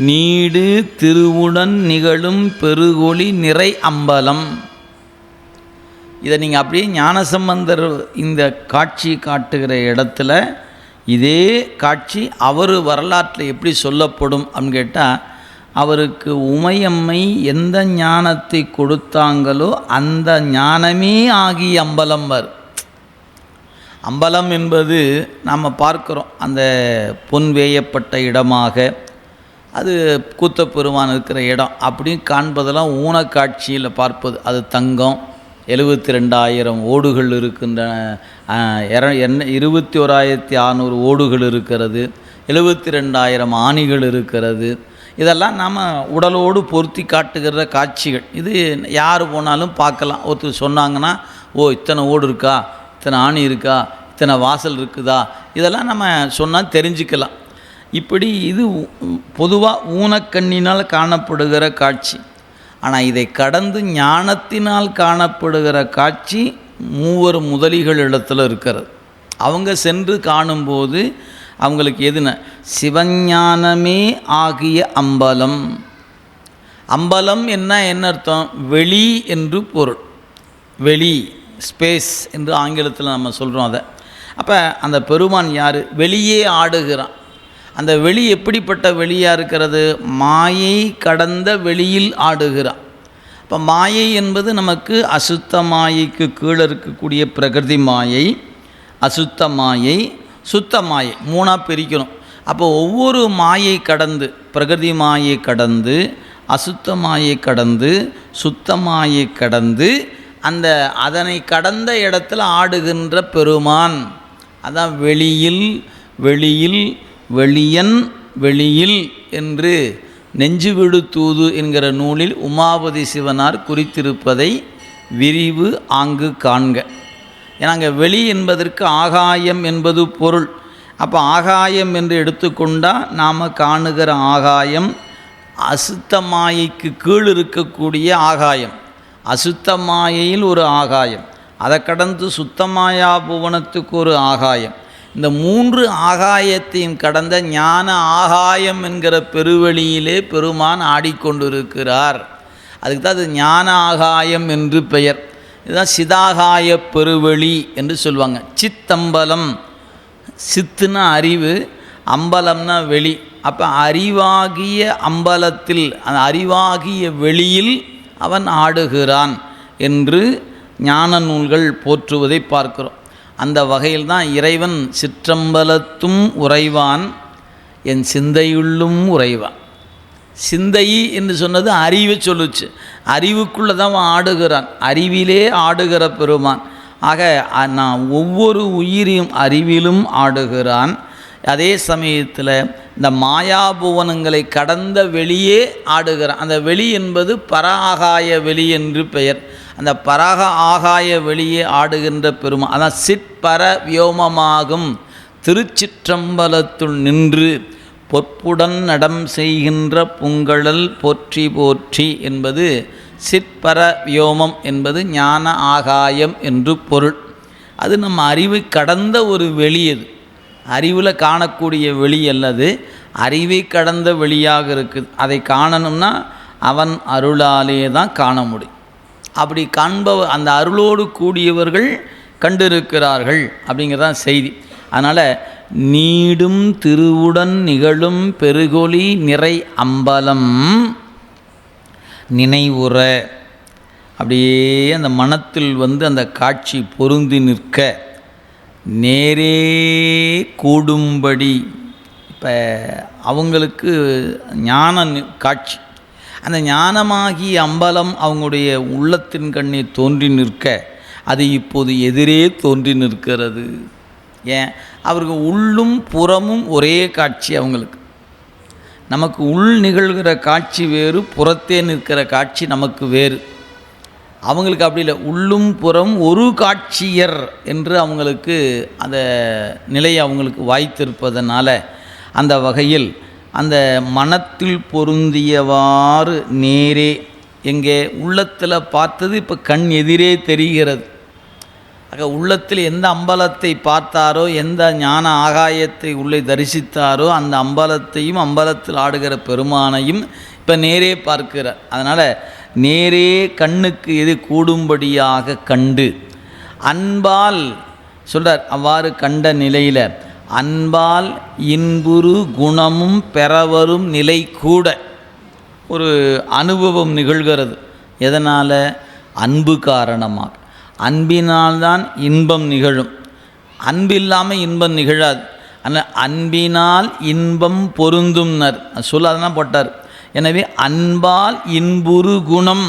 நீடு திருவுடன் நிகழும் பெருகொளி நிறை அம்பலம். இதை நீங்கள் அப்படியே ஞானசம்பந்தர் இந்த காட்சி காட்டுகிற இடத்துல இதே காட்சி அவர் வரலாற்றில் எப்படி சொல்லப்படும் அப்படின்னு கேட்டால், அவருக்கு உமையம்மை எந்த ஞானத்தை கொடுத்தாங்களோ அந்த ஞானமே ஆகிய அம்பலம் வரும். அம்பலம் என்பது நாம் பார்க்குறோம், அந்த பொன் வேயப்பட்ட இடமாக அது கூத்தப்பெருமான் இருக்கிற இடம் அப்படி காண்பதெல்லாம் ஊனக்காட்சியில் பார்ப்பது. அது தங்கம், 72,000 ஓடுகள் இருக்கின்றன, 21,600 ஓடுகள் இருக்கிறது, 72,000 ஆணிகள் இருக்கிறது. இதெல்லாம் நாம் உடலோடு பொருத்தி காட்டுகிற காட்சிகள். இது யார் போனாலும் பார்க்கலாம். ஒருத்தர் சொன்னாங்கன்னா, ஓ இத்தனை ஓடு இருக்கா, இத்தனை ஆணி இருக்கா, இத்தனை வாசல் இருக்குதா, இதெல்லாம் நம்ம சொன்னால் தெரிஞ்சுக்கலாம். இப்படி இது பொதுவாக ஊனக்கண்ணினால் காணப்படுகிற காட்சி. ஆனால் இதை கடந்து ஞானத்தினால் காணப்படுகிற காட்சி மூவர் முதலிகள் இடத்துல இருக்கிறது. அவங்க சென்று காணும்போது அவங்களுக்கு எதுன சிவஞானமே ஆகிய அம்பலம். அம்பலம் என்ன அர்த்தம்? வெளி என்று பொருள். வெளி, ஸ்பேஸ் என்று ஆங்கிலத்தில் நம்ம சொல்கிறோம் அதை. அப்போ அந்த பெருமான் யார்? வெளியே ஆடுகிறான். அந்த வெளி எப்படிப்பட்ட வெளியாக இருக்கிறது? மாயை கடந்த வெளியில் ஆடுகிறான். இப்போ மாயை என்பது நமக்கு அசுத்த மாயைக்கு கீழே இருக்கக்கூடிய பிரகிருதி மாயை, அசுத்த மாயை, சுத்த மாயை, மூணாக பிரிக்கணும். அப்போ ஒவ்வொரு மாயை கடந்து, பிரகிருதி மாயை கடந்து, அசுத்த மாயை கடந்து, சுத்த மாயை கடந்து, அந்த அதனை கடந்த இடத்துல ஆடுகின்ற பெருமான். அதான் வெளியில் வெளியில் வெளியன் வெளியில் என்று நெஞ்சுவிடு தூது என்கிற நூலில் உமாபதி சிவனார் குறித்திருப்பதை விரிவு ஆங்கு காண்க. ஏன்னா அங்கே வெளி என்பதற்கு ஆகாயம் என்பது பொருள். அப்போ ஆகாயம் என்று எடுத்துக்கொண்டால் நாம் காணுகிற ஆகாயம் அசுத்த மாயைக்கு கீழ் இருக்கக்கூடிய ஆகாயம். அசுத்த மாயையில் ஒரு ஆகாயம், அதை கடந்து சுத்தமாயா புவனத்துக்கு ஒரு ஆகாயம். இந்த மூன்று ஆகாயத்தையும் கடந்த ஞான ஆகாயம் என்கிற பெருவெளியிலே பெருமான் ஆடிக்கொண்டிருக்கிறார். அதுக்கு தான் அது ஞான ஆகாயம் என்று பெயர். இதுதான் சிதாகாய பெருவெளி என்று சொல்லுவாங்க. சித்தம்பலம், சித்துனா அறிவு, அம்பலம்னா வெளி. அப்போ அறிவாகிய அம்பலத்தில், அந்த அறிவாகிய வெளியில் அவன் ஆடுகிறான் என்று ஞான நூல்கள் போற்றுவதை பார்க்கிறோம். அந்த வகையில் தான் இறைவன் சிற்றம்பலத்தும் உறைவான், என் சிந்தையுள்ளும் உறைவான். சிந்தை என்று சொன்னது அறிவை சொல்லுச்சு. அறிவுக்குள்ளே தான் அவன் ஆடுகிறான், அறிவிலே ஆடுகிற பெருமான். ஆக நான் ஒவ்வொரு உயிரையும் அறிவிலும் ஆடுகிறான். அதே சமயத்தில் இந்த மாயாபுவனங்களை கடந்த வெளியே ஆடுகிறான். அந்த வெளி என்பது பராகாய வெளி என்று பெயர். அந்த பராக ஆகாய வெளியே ஆடுகின்ற பெருமான். அதான் சிற்பர வியோமமாகும் திருச்சிற்றம்பலத்துள் நின்று பொற்புடன் நடம் செய்கின்ற புங்கழல் போற்றி போற்றி என்பது சிற்பர வியோமம் என்பது ஞான ஆகாயம் என்று பொருள். அது நம்ம அறிவை கடந்த ஒரு வெளி. அது அறிவில் காணக்கூடிய வெளி அல்லது அறிவை கடந்த வெளியாக இருக்குது. அதை காணணும்னா அவன் அருளாலே தான் காண முடியும். அப்படி காண்பவர், அந்த அருளோடு கூடியவர்கள் கண்டிருக்கிறார்கள் அப்படிங்கிறதான் செய்தி. அதனால் நீடும் திருவுடன் நிகழும் பெருகொளி நிறை அம்பலம் நினைவுற, அப்படியே அந்த மனத்தில் அந்த காட்சி பொருந்தி நிற்க நேரே கூடும்படி. இப்போ அவங்களுக்கு ஞான காட்சி, அந்த ஞானமாகிய அம்பலம் அவங்களுடைய உள்ளத்தின் கண்ணே தோன்றி நிற்க அது இப்போது எதிரே தோன்றி நிற்கிறது. ஏன்? அவருக்கு உள்ளும் புறமும் ஒரே காட்சி. அவங்களுக்கு, நமக்கு உள் நிகழ்கிற காட்சி வேறு, புறத்தே நிற்கிற காட்சி நமக்கு வேறு. அவங்களுக்கு அப்படி இல்லை, உள்ளும் புறம் ஒரு காட்சியர் என்று அவங்களுக்கு அந்த நிலை அவங்களுக்கு வாய்த்திருப்பதனால அந்த வகையில் அந்த மனத்தில் பொருந்தியவாறு நேரே எங்கே உள்ளத்தில் பார்த்தது இப்போ கண் எதிரே தெரிகிறது. ஆக உள்ளத்தில் எந்த அம்பலத்தை பார்த்தாரோ, எந்த ஞான ஆகாயத்தை உள்ளே தரிசித்தாரோ அந்த அம்பலத்தையும் அம்பலத்தில் ஆடுகிற பெருமானையும் இப்போ நேரே பார்க்கிறார். அதனால் நேரே கண்ணுக்கு எது கூடும்படியாக கண்டு அன்பால் சொல்கிறார். அவ்வாறு கண்ட நிலையில் அன்பால் இன்புறு குணமும் பெறவரும் நிலை கூட ஒரு அனுபவம் நிகழ்கிறது. எதனால்? அன்பு காரணமாக. அன்பினால்தான் இன்பம் நிகழும், அன்பு இல்லாமல் இன்பம் நிகழாது. ஆனால் அன்பினால் இன்பம் பொருந்தும்னர் சொல்லாதான் போட்டார். எனவே அன்பால் இன்புறு குணம்,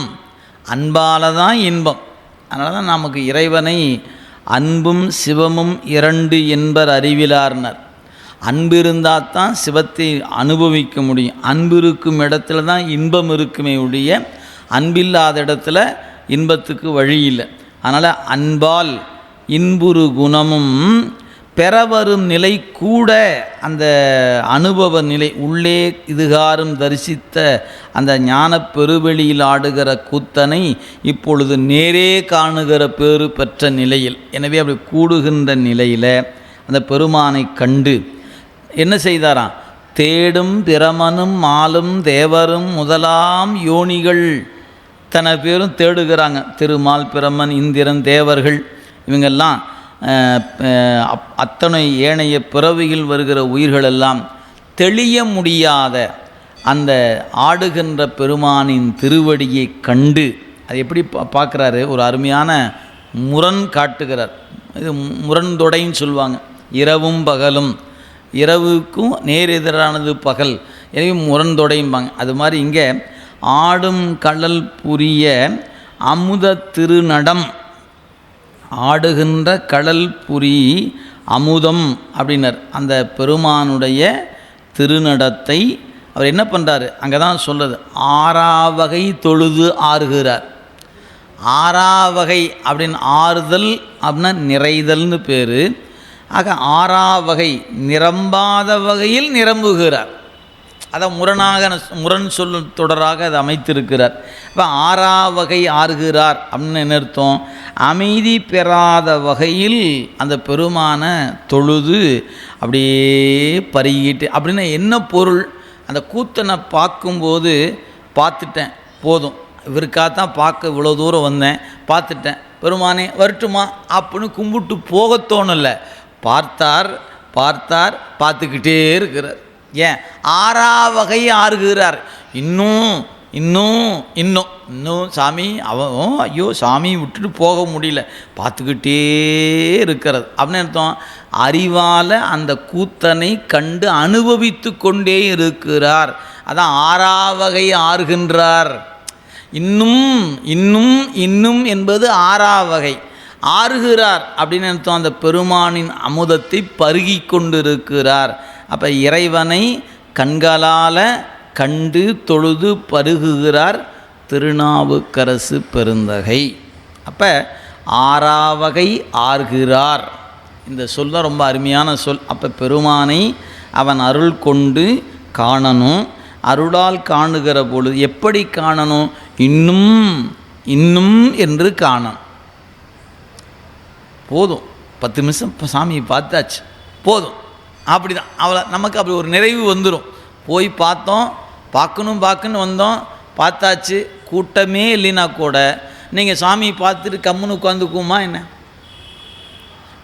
அன்பால் தான் இன்பம். அதனால தான் நமக்கு இறைவனை அன்பும் சிவமும் இரண்டு என்பர் அறிவிலார்னர். அன்பு இருந்தால் தான் சிவத்தை அனுபவிக்க முடியும். அன்பு இருக்கும் இடத்துல தான் இன்பம் இருக்குமே ஒழிய அன்பில்லாத இடத்துல இன்பத்துக்கு வழி இல்லை. அதனால் அன்பால் இன்புறு குணமும் பெறவரும் நிலை கூட அந்த அனுபவ நிலை உள்ளே இதுகாரும் தரிசித்த அந்த ஞான பெருவெளியில் ஆடுகிற கூத்தனை இப்பொழுது நேரே காணுகிற பேறு பெற்ற நிலையில், எனவே அப்படி கூடுகின்ற நிலையில் அந்த பெருமானை கண்டு என்ன செய்தாராம்? தேடும் பிரமனும் மாலும் தேவரும் முதலாம் யோனிகள் இத்தனை பேரும் தேடுகிறாங்க. திருமால், பிரமன், இந்திரன், தேவர்கள் இவங்கெல்லாம் அத்தனை ஏனைய பிறவியில் வருகிற உயிர்களெல்லாம் தெளிய முடியாத அந்த ஆடுகின்ற பெருமானின் திருவடியை கண்டு அது எப்படி பார்க்குறாரு? ஒரு அருமையான முரண் காட்டுகிறார். இது முரண்தொடைன்னு சொல்லுவாங்க. இரவும் பகலும், இரவுக்கும் நேர் எதிரானது பகல், எனவே முரண்தொடைம்பாங்க. அது மாதிரி இங்கே ஆடும் கடல் புரிய அமுத திருநடம், ஆடுகின்ற கடல் புரி அமுதம் அப்படின்னர். அந்த பெருமானுடைய திருநடத்தை அவர் என்ன பண்ணுறாரு? அங்கே தான் சொல்கிறது, ஆறாவகை தொழுது ஆறுகிறார். ஆறாவகை அப்படின்னு ஆறுதல் அப்படின்னா நிறைதல்னு பேர். ஆக ஆறாவகை நிரம்பாத வகையில் நிரம்புகிறார். அதை முரண் சொல் தொடராக அதை அமைத்திருக்கிறார். இப்போ ஆறாவகை ஆறுகிறார் அப்படின்னு என்ன அர்த்தம்? அமைதி பெறாத வகையில் அந்த பெருமான தொழுது அப்படியே பருகிட்டு. அப்படின்னா என்ன பொருள்? அந்த கூத்தனை பார்க்கும்போது பார்த்துட்டேன், போதும், இவருக்காகத்தான் பார்க்க இவ்வளோ தூரம் வந்தேன், பார்த்துட்டேன், பெருமானே வரட்டுமா அப்படின்னு கும்பிட்டு போக தோணலை. பார்த்தார் பார்த்தார் பார்த்துக்கிட்டே இருக்கிறார். ஏன்? ஆறாவகை ஆறுகிறார். இன்னும் இன்னும் இன்னும் இன்னும் சாமி அவன் ஐயோ சாமி விட்டுட்டு போக முடியல, பார்த்துக்கிட்டே இருக்கிறது அப்படின்னு அர்த்தம். அறிவால் அந்த கூத்தனை கண்டு அனுபவித்து கொண்டே இருக்கிறார். அதான் ஆறாவகை ஆறுகின்றார். இன்னும் இன்னும் இன்னும் என்பது ஆறாவகை. ஆறுகிறார் அப்படின்னு அர்த்தம். அந்த பெருமானின் அமுதத்தை பருகி கொண்டிருக்கிறார். அப்போ இறைவனை கண்களால் கண்டு தொழுது பருகுகிறார் திருநாவுக்கரசு பெருந்தகை. அப்போ ஆறாவகை ஆறுகிறார் இந்த சொல் தான் ரொம்ப அருமையான சொல். அப்போ பெருமானை அவன் அருள் கொண்டு காணணும். அருளால் காணுகிற பொழுது எப்படி காணணும்? இன்னும் இன்னும் என்று காணணும். போதும், 10 நிமிஷம் சாமியை பார்த்தாச்சு, போதும், அப்படி தான். அவ்வளோ நமக்கு அப்படி ஒரு நிறைவு வந்துடும். போய் பார்த்தோம், பார்க்கணும் வந்தோம், பார்த்தாச்சு. கூட்டமே இல்லைன்னா கூட நீங்கள் சாமியை பார்த்துட்டு கம்முன்னு உட்காந்துக்குமா என்ன?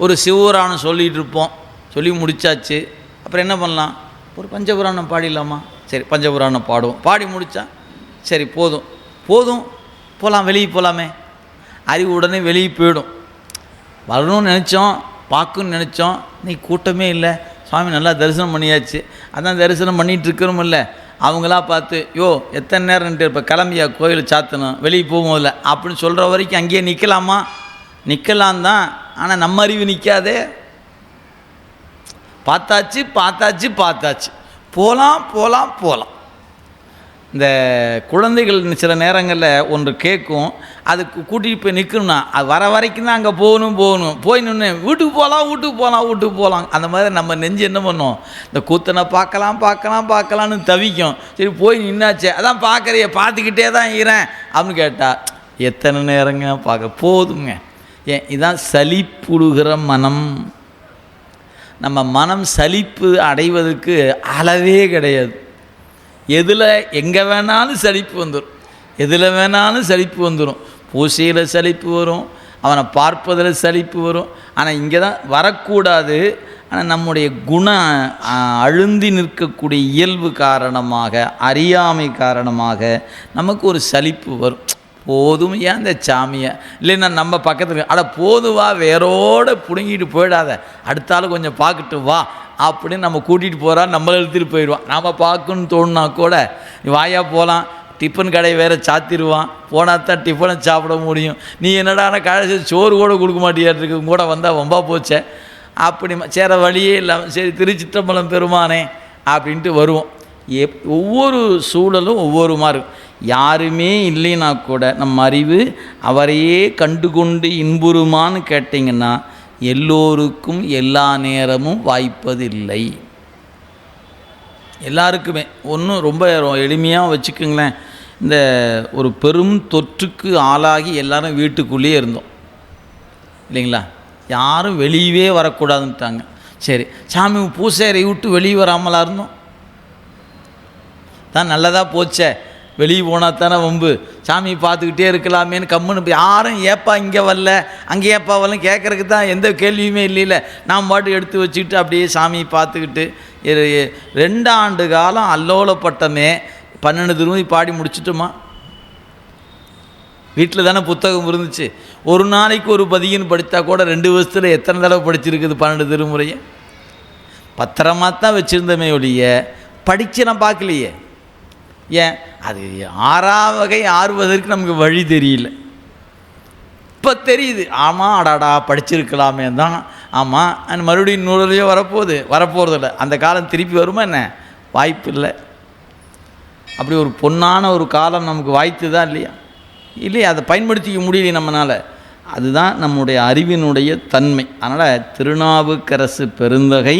ஒரு சிவபுராணம் சொல்லிகிட்டு இருப்போம், சொல்லி முடித்தாச்சு. அப்புறம் என்ன பண்ணலாம்? ஒரு பஞ்சபுராணம் பாடிடலாமா? சரி, பஞ்சபுராணம் பாடுவோம். பாடி முடித்தா சரி போதும் போகலாம், வெளியே போகலாமே. அறிவு உடனே வெளியே போயிடும். வரணும்னு நினச்சோம், பார்க்கணுன்னு நினச்சோம், நீ கூட்டமே இல்லை, சுவாமி நல்லா தரிசனம் பண்ணியாச்சு, அதான் தரிசனம் பண்ணிகிட்டு இருக்கிறோம் இல்லை. அவங்களா பார்த்து யோ எத்தனை நேரம்ன்ட்டு இப்போ கிளம்பியா கோயில் சாத்தணும், வெளியே போகும் இல்லை அப்படின்னு சொல்கிற வரைக்கும் அங்கேயே நிற்கலாமா? நிற்கலாம் தான், ஆனால் நம்ம அறிவு நிற்காதே. பார்த்தாச்சு போகலாம். இந்த குழந்தைகள் சில நேரங்களில் ஒன்று கேட்கும், அதுக்கு கூட்டிகிட்டு போய் நிற்கணும்னா அது வர வரைக்கும் தான் அங்கே போகணும் போய் நின்று வீட்டுக்கு போகலாம் அந்த மாதிரி நம்ம நெஞ்சு என்ன பண்ணோம், இந்த கூத்தனை பார்க்கலான்னு தவிக்கும். சரி போய் நின்னாச்சே, அதான் பார்த்துக்கிட்டே தான் இருக்கிறேன் அப்படின்னு கேட்டால் எத்தனை நேரங்க பார்க்க போதுங்க. ஏன் இதான் சலிப்புடுகிற மனம். நம்ம மனம் சலிப்பு அடைவதற்கு அளவே கிடையாது. எங்கே வேணாலும் சலிப்பு வந்துடும். பூசையில் சலிப்பு வரும், அவனை பார்ப்பதில் சலிப்பு வரும். ஆனால் இங்கே தான் வரக்கூடாது. ஆனால் நம்முடைய குணம் அழுந்தி நிற்கக்கூடிய இயல்பு காரணமாக, அறியாமை காரணமாக நமக்கு ஒரு சலிப்பு வரும். போதும் ஏன் இந்த சாமியை இல்லைன்னா நம்ம பக்கத்தில் போதுவா வேரோடு பிடுங்கிட்டு போயிடாத, அடுத்தாலும் கொஞ்சம் பார்க்கட்டு வா அப்படின்னு நம்ம கூட்டிகிட்டு போகிறா, நம்மளை எடுத்துகிட்டு போயிடுவான். நாம் பார்க்கணுன்னு தோணுனா கூட வாயா போகலாம், டிஃபன் கடை வேறு சாத்திடுவான், போனால் தான் டிஃபனை சாப்பிட முடியும். நீ என்னடான கடைசி சோறு கூட கொடுக்க மாட்டியாருக்கு கூட வந்தால் வம்பா போச்சே அப்படி சேர வழியே இல்லாமல் சரி திருச்சிற்றம்பலம் பெருமானே அப்படின்ட்டு வருவோம். ஒவ்வொரு சூழலும் ஒவ்வொரு மாதிரி. யாருமே இல்லைன்னா கூட நம்ம அறிவு அவரையே கண்டுகொண்டு இன்புறுமான்னு கேட்டிங்கன்னா எல்லோருக்கும் எல்லா நேரமும் வாய்ப்பதில்லை. எல்லாருக்குமே ஒன்றும் ரொம்ப எளிமையாக வச்சுக்கோங்களேன். இந்த ஒரு பெரும் தொற்றுக்கு ஆளாகி எல்லாரும் வீட்டுக்குள்ளேயே இருந்தோம் இல்லைங்களா, யாரும் வெளியவே வரக்கூடாதுன்ட்டாங்க. சரி சாமி பூசேரை விட்டு வெளியே வராமலாக இருந்தோம் தான் நல்லதாக போச்சே, வெளியே போனால் தானே வம்பு, சாமி பார்த்துக்கிட்டே இருக்கலாமேன்னு கம்முன்னு யாரும் ஏப்பா இங்கே வரல அங்கே ஏப்பா வரல கேட்குறதுக்கு தான் எந்த கேள்வியுமே இல்லைல்ல. நாம் பாட்டு எடுத்து வச்சுக்கிட்டு அப்படியே சாமி பார்த்துக்கிட்டு 2 ஆண்டு காலம் அல்லோலப்பட்டமே 12 திருமதி பாடி முடிச்சிட்டோமா? வீட்டில் தானே புத்தகம் இருந்துச்சு. ஒரு நாளைக்கு ஒரு பதிகன்னு படித்தா கூட 2 வருஷத்தில் எத்தனை தடவை படிச்சிருக்குது 12 திருமுறையை? பத்திரமாக தான் வச்சுருந்தமே ஒழிய படித்து நான் பார்க்கலையே. ஏன் அது 6ஆம் வகை ஆறுவதற்கு நமக்கு வழி தெரியல. இப்போ தெரியுது, ஆமாம் அடாடா படிச்சிருக்கலாமே தான். ஆமாம் அந்த மறுபடியும் நூலையோ வரப்போகிறதில்ல. அந்த காலம் திருப்பி வருமா என்ன? வாய்ப்பு இல்லை. அப்படி ஒரு பொன்னான ஒரு காலம் நமக்கு வாய்த்து தான் இல்லையா அதை பயன்படுத்திக்க முடியல நம்மளால். அதுதான் நம்முடைய அறிவினுடைய தன்மை. அதனால் திருநாவுக்கரசு பெருந்தகை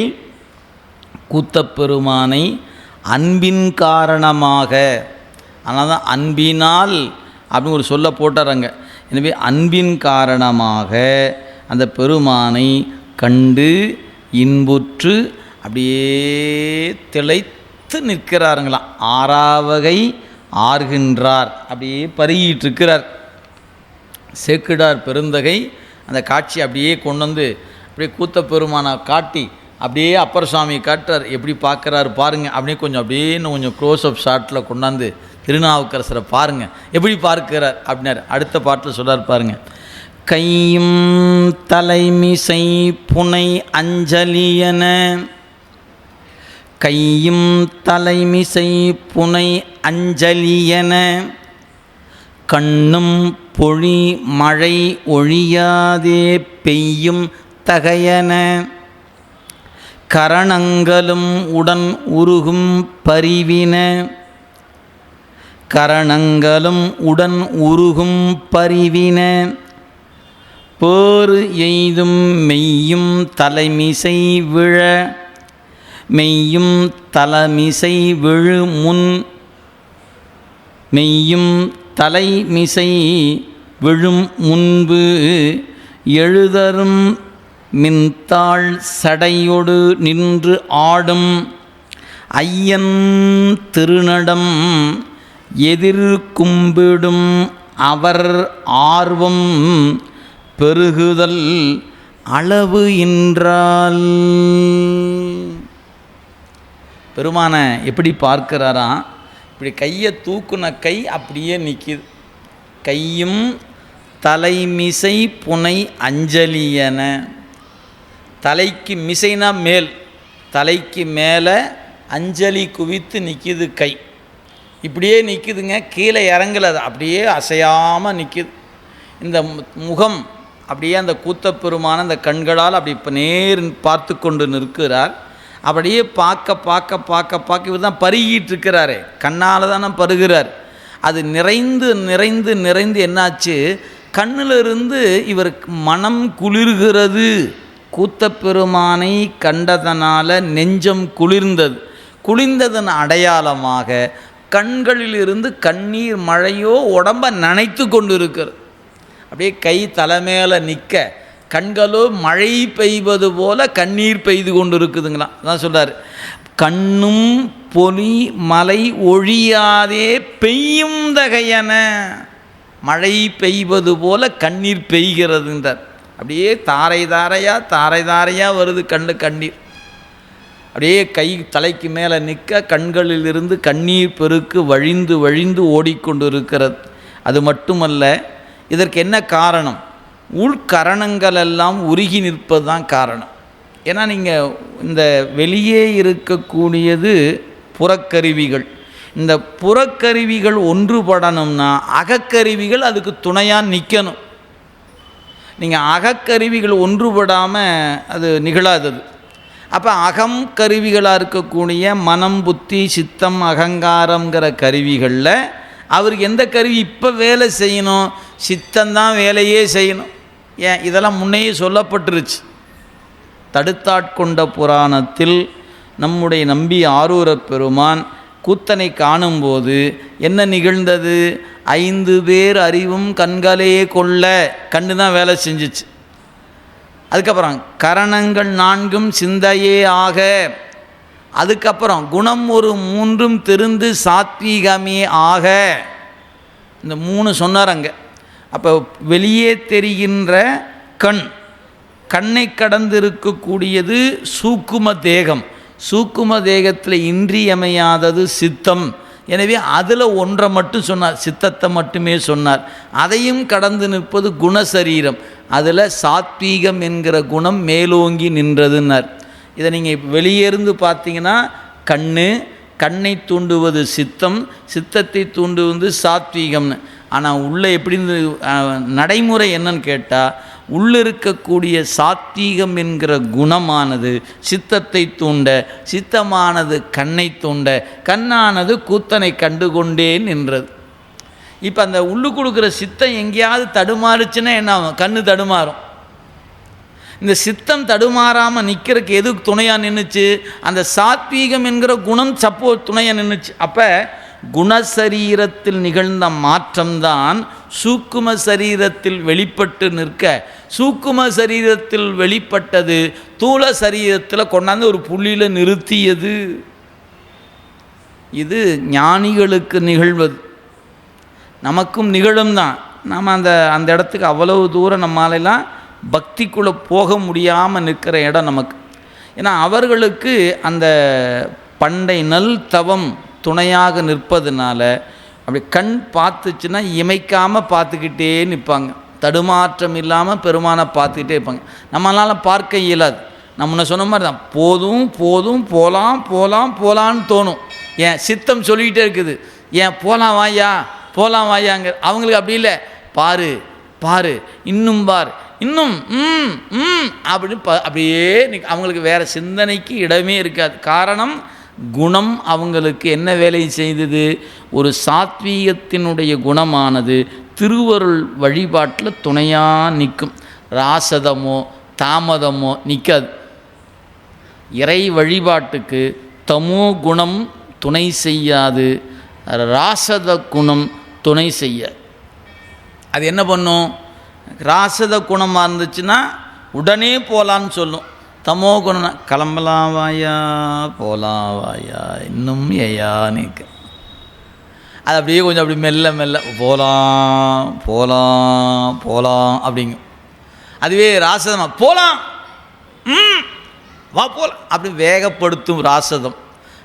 கூத்தப்பெருமானை அன்பின் காரணமாக, அதனால் தான் அன்பினால் அப்படின்னு ஒரு சொல்ல போட்டாரங்க. எனவே அன்பின் காரணமாக அந்த பெருமானை கண்டு இன்புற்று அப்படியே திளைத்து நிற்கிறாருங்களாம். 6ஆம் வகை ஆர்கின்றார், அப்படியே பருகிட்டுருக்கிறார். சேக்கிடார் பெருந்தகை அந்த காட்சி அப்படியே கொண்டு வந்து அப்படியே கூத்தப்பெருமானை காட்டி அப்படியே அப்பர் சுவாமி காட்டுறார். எப்படி பார்க்குறாரு பாருங்கள். அப்படியே இன்னும் கொஞ்சம் க்ளோஸ்அப் ஷாட்டில் கொண்டாந்து திருநாவுக்கரசரை பாருங்கள் எப்படி பார்க்கிறார் அப்படின்னார். அடுத்த பாட்டில் சொல்கிறார் பாருங்கள். கையும் தலைமிசை புனை அஞ்சலியன, கையும் தலைமிசை புனை அஞ்சலியன, கண்ணும் பொழி மழை ஒழியாதே பெய்யும் தகையன, கரணங்களும் உடன் உருகும் பரிவின, கரணங்களும் உடன் உருகும் பரிவின, பேறு எய்தும் மெய்யும் தலைமிசை விழ, மெய்யும் தலைமிசை விழு முன், மெய்யும் தலைமிசை விழும் முன்பு எழுதரும் மின்தாள் சடையொடு நின்று ஆடும் ஐயன் திருநடம் எதிர் கும்பிடும் அவர் ஆர்வம் பெருகுதல் அளவு என்றால். பெருமானை எப்படி பார்க்கிறாராம்? இப்படி கையை தூக்குன கை அப்படியே நிற்கிது. கையும் தலைமிசை புனை அஞ்சலியன, தலைக்கு மிசைனா மேல், தலைக்கு மேலே அஞ்சலி குவித்து நிற்கிது கை. இப்படியே நிற்கிதுங்க, கீழே இறங்கலை, அப்படியே அசையாமல் நிற்கிது. இந்த முகம் அப்படியே அந்த கூத்தப்பெருமான அந்த கண்களால் அப்படி இப்போ நேர் பார்த்து கொண்டு நிற்கிறார். அப்படியே பார்க்க பார்க்க பார்க்க பார்க்க இவர் தான் பருகிட்டு இருக்கிறாரே, கண்ணால் தானே பருகிறார். அது நிறைந்து நிறைந்து நிறைந்து என்னாச்சு, கண்ணிலிருந்து இவருக்கு மனம் குளிர்கிறது. கூத்தப்பெருமானை கண்டதனால நெஞ்சம் குளிர்ந்தது. குளிர்ந்ததன் அடையாளமாக கண்களிலிருந்து கண்ணீர் மழையோ உடம்ப நனைத்து கொண்டு இருக்கிறது. அப்படியே கை தலைமையில் நிற்க கண்களோ மழை பெய்வது போல கண்ணீர் பெய்து கொண்டு இருக்குதுங்களாம். அதான் சொல்கிறார், கண்ணும் பொலி மலை ஒழியாதே பெய்யும் தகையன. மழை பெய்வது போல கண்ணீர் பெய்கிறதுன்றார். அப்படியே தாரை தாரையாக வருது கண்ணீர். அப்படியே கை தலைக்கு மேலே நிற்க கண்களிலிருந்து கண்ணீர் பெருக்கு வழிந்து வழிந்து ஓடிக்கொண்டு இருக்கிறது. அது மட்டுமல்ல, இதற்கு என்ன காரணம்? உள்கரணங்கள் எல்லாம் உருகி நிற்பது தான் காரணம். ஏன்னா நீங்கள் இந்த வெளியே இருக்கக்கூடியது புறக்கருவிகள். இந்த புறக்கருவிகள் ஒன்றுபடணும்னா அகக்கருவிகள் அதுக்கு துணையாக நிற்கணும். நீங்கள் அகக்கருவிகள் ஒன்றுபடாமல் அது நிகழாதது. அப்போ அகம் கருவிகளாக இருக்கக்கூடிய மனம், புத்தி, சித்தம், அகங்காரங்கிற கருவிகளில் அவருக்கு எந்த கருவி இப்போ வேலை செய்யணும்? சித்தந்தான் வேலையே செய்யணும். ஏன், இதெல்லாம் முன்னையே சொல்லப்பட்டுருச்சு. தடுத்தாட்கொண்ட புராணத்தில் நம்முடைய நம்பி ஆரூரப் பெருமான் கூத்தனை காணும்போது என்ன நிகழ்ந்தது? 5 பேர் அறிவும் கண்களே கொள்ள, கண்ணு தான் வேலை செஞ்சிச்சு. அதுக்கப்புறம் கரணங்கள் 4 சிந்தையே ஆக, அதுக்கப்புறம் குணம் ஒரு 3 திருந்து சாத்வீகமே ஆக, இந்த 3 சொன்னார் அங்கே. அப்போ வெளியே தெரிகின்ற கண்ணை கடந்து இருக்கக்கூடியது சூக்கும தேகம். சூக்கும தேகத்தில் இன்றியமையாதது சித்தம். எனவே அதில் ஒன்றை மட்டும் சொன்னார், சித்தத்தை மட்டுமே சொன்னார். அதையும் கடந்து நிற்பது குணசரீரம். அதில் சாத்வீகம் என்கிற குணம் மேலோங்கி நின்றதுன்னார். இதை நீங்கள் வெளியேருந்து பார்த்தீங்கன்னா கண்ணை தூண்டுவது சித்தம், சித்தத்தை தூண்டுவது சாத்வீகம்னு. ஆனால் உள்ளே எப்படி நடைமுறை என்னன்னு கேட்டால், உள்ளே இருக்கக்கூடிய சாத்வீகம் என்கிற குணமானது சித்தத்தை தூண்ட, சித்தமானது கண்ணை தூண்ட, கண்ணானது கூத்தனை கண்டுகொண்டே நின்றது. இப்போ அந்த உள்ளு கொடுக்குற சித்தம் எங்கேயாவது தடுமாறுச்சுன்னா என்ன ஆகும்? கண்ணு தடுமாறும். இந்த சித்தம் தடுமாறாமல் நிற்கிறதுக்கு எது துணையாக நின்றுச்சு? அந்த சாத்வீகம் என்கிற குணம் துணையாக நின்றுச்சு. அப்போ குணசரீரத்தில் நிகழ்ந்த மாற்றம்தான் சூக்கும சரீரத்தில் வெளிப்பட்டு நிற்க, சூக்கும சரீரத்தில் வெளிப்பட்டது தூள சரீரத்தில் கொண்டாந்து ஒரு புள்ளியில் நிறுத்தியது. இது ஞானிகளுக்கு நிகழ்வது, நமக்கும் நிகழும் தான். நாம் அந்த இடத்துக்கு அவ்வளவு தூரம் நம்மளாலாம் பக்திக்குள்ளே போக முடியாமல் நிற்கிற இடம் நமக்கு. ஏன்னா அவர்களுக்கு அந்த பண்டை நல் தவம் துணையாக நிற்பதுனால அப்படி கண் பார்த்துச்சுன்னா இமைக்காமல் பார்த்துக்கிட்டே நிற்பாங்க. தடுமாற்றம் இல்லாமல் பெருமானை பார்த்துக்கிட்டே இருப்பாங்க. நம்மளால் பார்க்க இயலாது. நம்ம முன்ன சொன்ன மாதிரி தான், போதும் போதும் போகலாம் போகலாம் போகலான்னு தோணும். ஏன் சித்தம் சொல்லிக்கிட்டே இருக்குது, ஏன் போகலாம் வாயாங்க. அவங்களுக்கு அப்படி இல்லை, பாரு பாரு இன்னும் பார் இன்னும் அப்படின்னு அப்படியே அவங்களுக்கு வேறு சிந்தனைக்கு இடமே இருக்காது. காரணம், குணம் அவங்களுக்கு என்ன வேலை செய்தது? ஒரு சாத்வீகத்தினுடைய குணமானது திருவருள் வழிபாட்டில் துணையாக நிற்கும். ராசதமோ தாமதமோ நிற்காது. இறை வழிபாட்டுக்கு தமோ குணம் துணை செய்யாது, ராசத குணம் துணை செய்யாது. அது என்ன பண்ணும்? ராசத குணமாக இருந்துச்சுன்னா உடனே போகலான்னு சொல்லும். தமோ குணம்னா கிளம்பலாம் வாயா போகலாம் வாயா இன்னும் ஏயா நிற்க, அது அப்படியே கொஞ்சம் அப்படி மெல்ல மெல்ல போகலாம் போகலாம் போகலாம் அப்படிங்கும். அதுவே ராசதமாக போகலாம் வா போகலாம் அப்படி வேகப்படுத்தும் ராசதம்.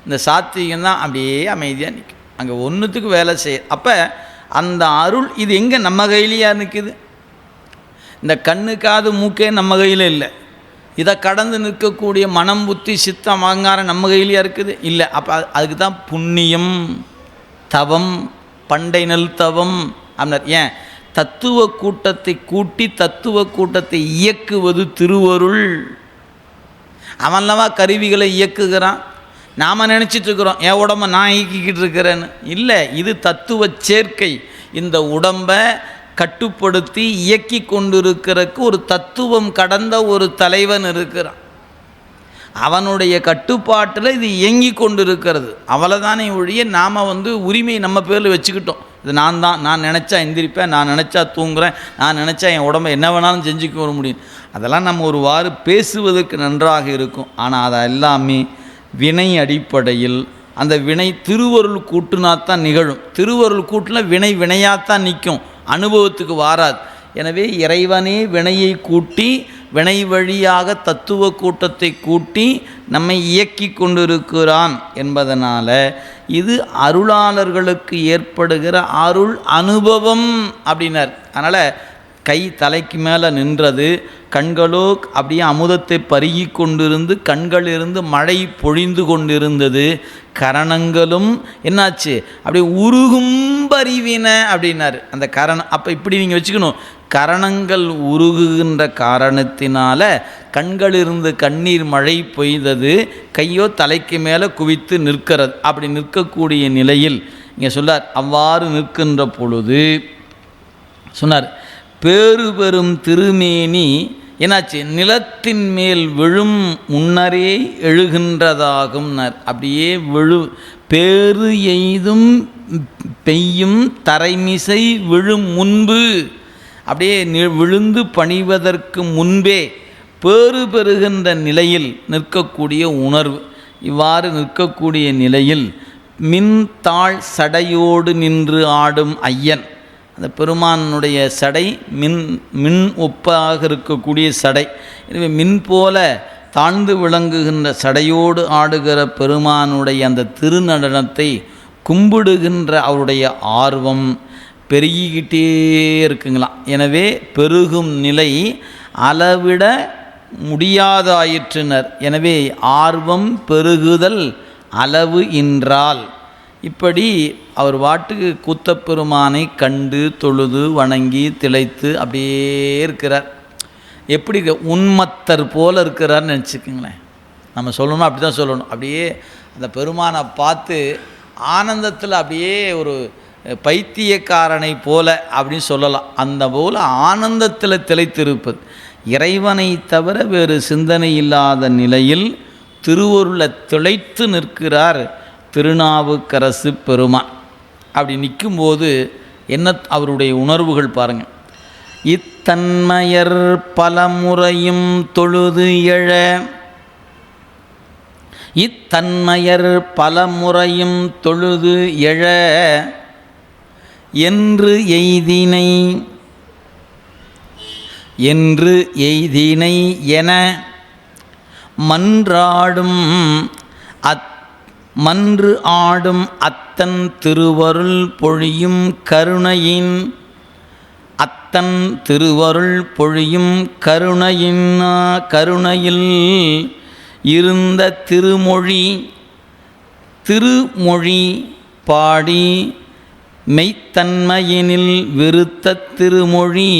இந்த சாத்வீகம் தான் அப்படியே அமைதியாக நிற்கும், அங்கே ஒன்றுத்துக்கு வேலை செய்ய. அப்போ அந்த அருள் இது எங்கே? நம்ம கையிலையா நிற்குது. இந்த கண்ணு காது மூக்கே நம்ம கையில் இல்லை. இதை கடந்து நிற்கக்கூடிய மனம், புத்தி, சித்தம், அகங்காரம் நம்ம கையிலையா இருக்குது? இல்லை. அப்போ அதுக்கு தான் புண்ணியம், தவம், பண்டை நல் தவம் அப்படின்னார். ஏன்? தத்துவ கூட்டத்தை கூட்டி தத்துவ கூட்டத்தை இயக்குவது திருவருள். அவன்லவா கருவிகளை இயக்குகிறான். நாம் நினச்சிட்ருக்குறோம் என் உடம்பை நான் இயக்கிக்கிட்டு இருக்கிறேன்னு. இல்லை, இது தத்துவ சேர்க்கை. இந்த உடம்பை கட்டுப்படுத்தி இயக்கி கொண்டிருக்கிறதுக்கு ஒரு தத்துவம் கடந்த ஒரு தலைவன் இருக்கிறான். அவனுடைய கட்டுப்பாட்டில் இது இயங்கி கொண்டிருக்கிறது. அவ்வளோதானே ஒழிய நாம் உரிமை நம்ம பேரில் வச்சுக்கிட்டோம். இது நான் தான், நான் நினச்சா எந்திரிப்பேன், நான் நினச்சா தூங்குறேன், நான் நினச்சா என் உடம்பை என்ன வேணாலும் செஞ்சுக்க வர முடியும். அதெல்லாம் நம்ம ஒருவாறு பேசுவதற்கு நன்றாக இருக்கும். ஆனால் அதை எல்லாமே வினை அடிப்படையில் அந்த வினை திருவருள் கூட்டுனாத்தான் நிகழும். திருவருள் கூட்டில் வினை வினையாத்தான் நிற்கும், அனுபவத்துக்கு வாராது. எனவே இறைவனே வினையை கூட்டி வினை வழியாக தத்துவ கூட்டத்தை கூட்டி நம்மை இயக்கி கொண்டிருக்கிறான் என்பதனால் இது அருளாளர்களுக்கு ஏற்படுகிற அருள் அனுபவம் அப்படின்னார். அதனால் கை தலைக்கு மேலே நின்றது, கண்களோ அப்படியே அமுதத்தை பருகி கொண்டிருந்து கண்களிலிருந்து மழை பொழிந்து கொண்டிருந்தது, கரணங்களும் என்னாச்சு அப்படியே உருகும் பரிவின அப்படின்னாரு அந்த கரணம். அப்போ இப்படி நீங்கள் வச்சுக்கணும், கரணங்கள் உருகுகின்ற காரணத்தினால கண்களிலிருந்து கண்ணீர் மழை பெய்தது, கையோ தலைக்கு மேலே குவித்து நிற்கிறது. அப்படி நிற்கக்கூடிய நிலையில் இங்கே சொன்னார், அவ்வாறு நிற்கின்ற பொழுது சொன்னார், பேறு பெறும் திருமேனி என்னாச்சு நிலத்தின் மேல் விழும் முன்னரே எழுகின்றதாகும்னார். அப்படியே பேறு எய்தும் பெய்யும் தரைமிசை விழும் முன்பு, அப்படியே விழுந்து பணிவதற்கு முன்பே பேறு பெறுகின்ற நிலையில் நிற்கக்கூடிய உணர்வு. இவ்வாறு நிற்கக்கூடிய நிலையில் மின் தாழ் சடையோடு நின்று ஆடும் ஐயன், அந்த பெருமானுடைய சடை மின் ஒப்பாக இருக்கக்கூடிய சடை. எனவே மின் போல தாழ்ந்து விளங்குகின்ற சடையோடு ஆடுகிற பெருமானுடைய அந்த திருநடனத்தை கும்பிடுகின்ற அவருடைய ஆர்வம் பெருகிக்கிட்டே இருக்குங்களாம். எனவே பெருகும் நிலை அளவிட முடியாதாயிற்றினர். எனவே ஆர்வம் பெருகுதல் அளவு இன்றால், இப்படி அவர் வாட்டுக்கு கூத்தப்பெருமானை கண்டு தொழுது வணங்கி திளைத்து அப்படியே இருக்கிறார். எப்படி உன்மத்தர் போல் இருக்கிறார்னு நினச்சிக்கோங்களேன். நம்ம சொல்லணும், அப்படி தான் சொல்லணும். அப்படியே அந்த பெருமானை பார்த்து ஆனந்தத்தில் அப்படியே ஒரு பைத்தியக்காரனை போல அப்படின்னு சொல்லலாம். அந்த போல் ஆனந்தத்தில் திளைத்திருப்பது, இறைவனை தவிர வேறு சிந்தனை இல்லாத நிலையில் திருவருளை திளைத்து நிற்கிறார் திருநாவுக்கரசு பெருமான். அப்படி நிற்கும்போது என்ன அவருடைய உணர்வுகள் பாருங்கள். இத்தன்மையர் பலமுறையும் தொழுது எழ, இத்தன்மையர் பலமுறையும் தொழுது எழ என்று எய்தினை என மன்றாடும் மன்று ஆடும் அத்தன் திருவருள் பொழியும் கருணையின், அத்தன் திருவருள் பொழியும் கருணையில் இருந்த திருமொழி பாடி மெய்த்தன்மையினில் விருத்த திருமொழி